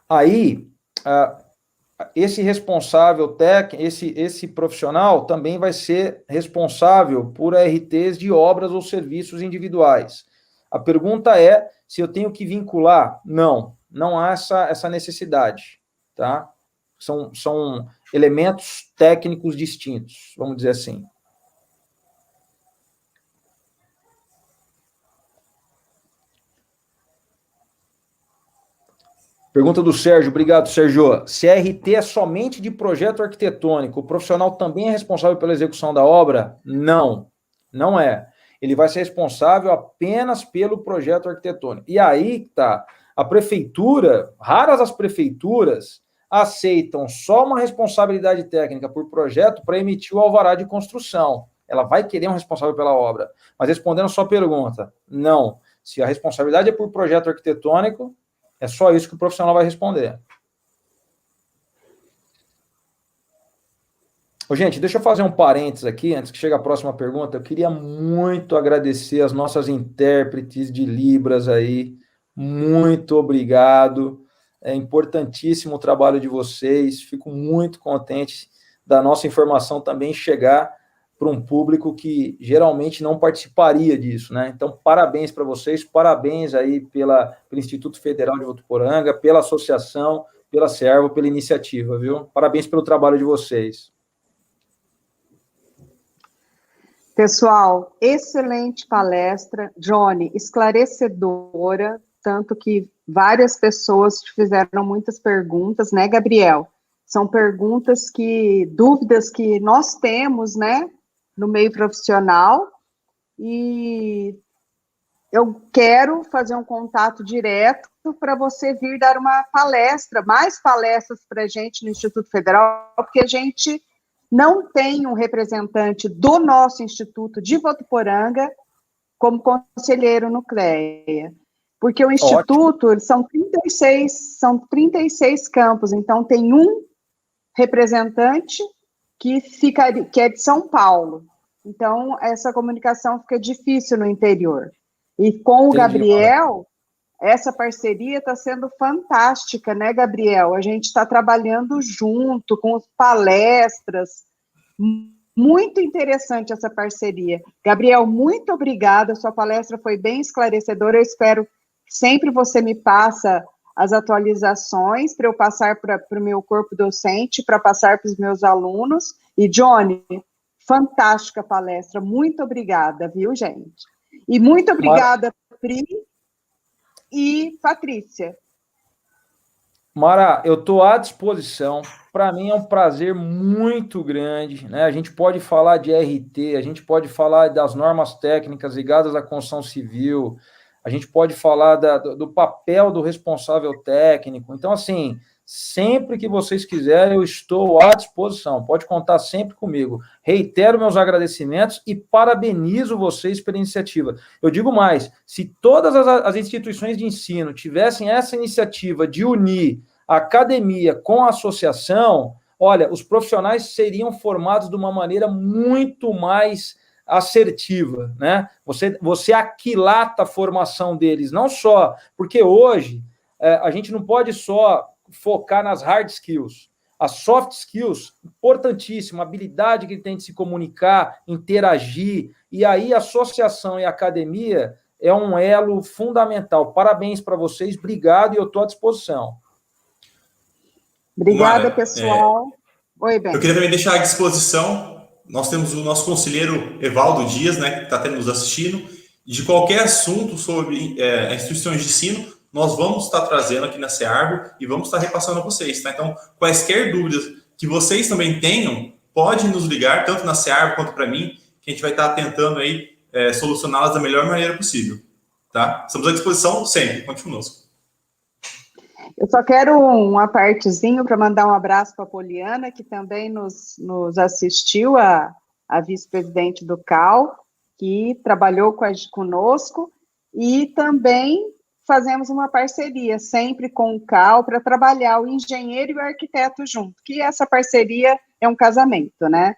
Aí, esse responsável técnico, esse profissional também vai ser responsável por RTs de obras ou serviços individuais. A pergunta é se eu tenho que vincular. Não há essa necessidade, tá? São elementos técnicos distintos, vamos dizer assim. Pergunta do Sérgio, obrigado, Sérgio. Se a RT é somente de projeto arquitetônico, o profissional também é responsável pela execução da obra? Não, não é. Ele vai ser responsável apenas pelo projeto arquitetônico. E aí tá, a prefeitura, raras as prefeituras aceitam só uma responsabilidade técnica por projeto para emitir o alvará de construção. Ela vai querer um responsável pela obra. Mas respondendo a sua pergunta, não. Se a responsabilidade é por projeto arquitetônico, é só isso que o profissional vai responder. Gente, deixa eu fazer um parênteses aqui, antes que chegue a próxima pergunta. Eu queria muito agradecer as nossas intérpretes de Libras aí. Muito obrigado. É importantíssimo o trabalho de vocês. Fico muito contente da nossa informação também chegar para um público que geralmente não participaria disso, né? Então, parabéns para vocês, parabéns aí pelo Instituto Federal de Votuporanga, pela associação, pela Servo, pela iniciativa, viu? Parabéns pelo trabalho de vocês. Pessoal, excelente palestra, Johnny, esclarecedora, tanto que várias pessoas te fizeram muitas perguntas, né, Gabriel? São perguntas dúvidas que nós temos, né, no meio profissional, e eu quero fazer um contato direto para você vir dar uma palestra, mais palestras para a gente no Instituto Federal, porque a gente não tem um representante do nosso Instituto de Votuporanga como conselheiro no CREA, porque o Instituto são 36 campos, então tem um representante que é de São Paulo. Então, essa comunicação fica difícil no interior. E com o Gabriel, essa parceria está sendo fantástica, né, Gabriel? A gente está trabalhando junto com as palestras. Muito interessante essa parceria. Gabriel, muito obrigada. Sua palestra foi bem esclarecedora. Eu espero que sempre você me passa as atualizações para eu passar para o meu corpo docente, para passar para os meus alunos. E, Johnny, fantástica palestra. Muito obrigada, viu, gente? E muito obrigada, Pri e Patrícia. Mara, eu estou à disposição. Para mim é um prazer muito grande, né? A gente pode falar de RT, a gente pode falar das normas técnicas ligadas à construção civil, a gente pode falar do papel do responsável técnico. Então, assim, sempre que vocês quiserem, eu estou à disposição. Pode contar sempre comigo. Reitero meus agradecimentos e parabenizo vocês pela iniciativa. Eu digo mais, se todas as instituições de ensino tivessem essa iniciativa de unir a academia com a associação, olha, os profissionais seriam formados de uma maneira muito mais assertiva, né? Você aquilata a formação deles, não só, porque hoje a gente não pode só focar nas hard skills, as soft skills, importantíssima, a habilidade que ele tem de se comunicar, interagir, e aí a associação e a academia é um elo fundamental. Parabéns para vocês, obrigado, e eu estou à disposição. Obrigada, pessoal. Oi, Ben. Eu queria também deixar à disposição, nós temos o nosso conselheiro Evaldo Dias, né, que está nos assistindo, de qualquer assunto sobre instituições de ensino, nós vamos estar trazendo aqui na Cearvo e vamos estar repassando a vocês, tá? Então, quaisquer dúvidas que vocês também tenham, pode nos ligar, tanto na Cearvo quanto para mim, que a gente vai estar tentando aí solucioná-las da melhor maneira possível, tá? Estamos à disposição sempre, conte conosco. Eu só quero uma partezinho para mandar um abraço para a Poliana, que também nos assistiu, a vice-presidente do CAL, que trabalhou conosco, e também fazemos uma parceria sempre com o CAL para trabalhar o engenheiro e o arquiteto junto, que essa parceria é um casamento, né?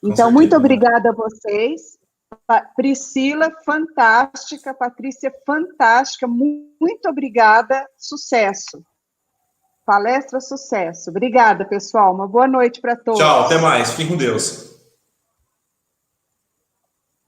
Então, muito obrigada a vocês. Priscila, fantástica. Patrícia, fantástica. Muito obrigada. Sucesso. Palestra, sucesso. Obrigada, pessoal. Uma boa noite para todos. Tchau, até mais. Fiquem com Deus.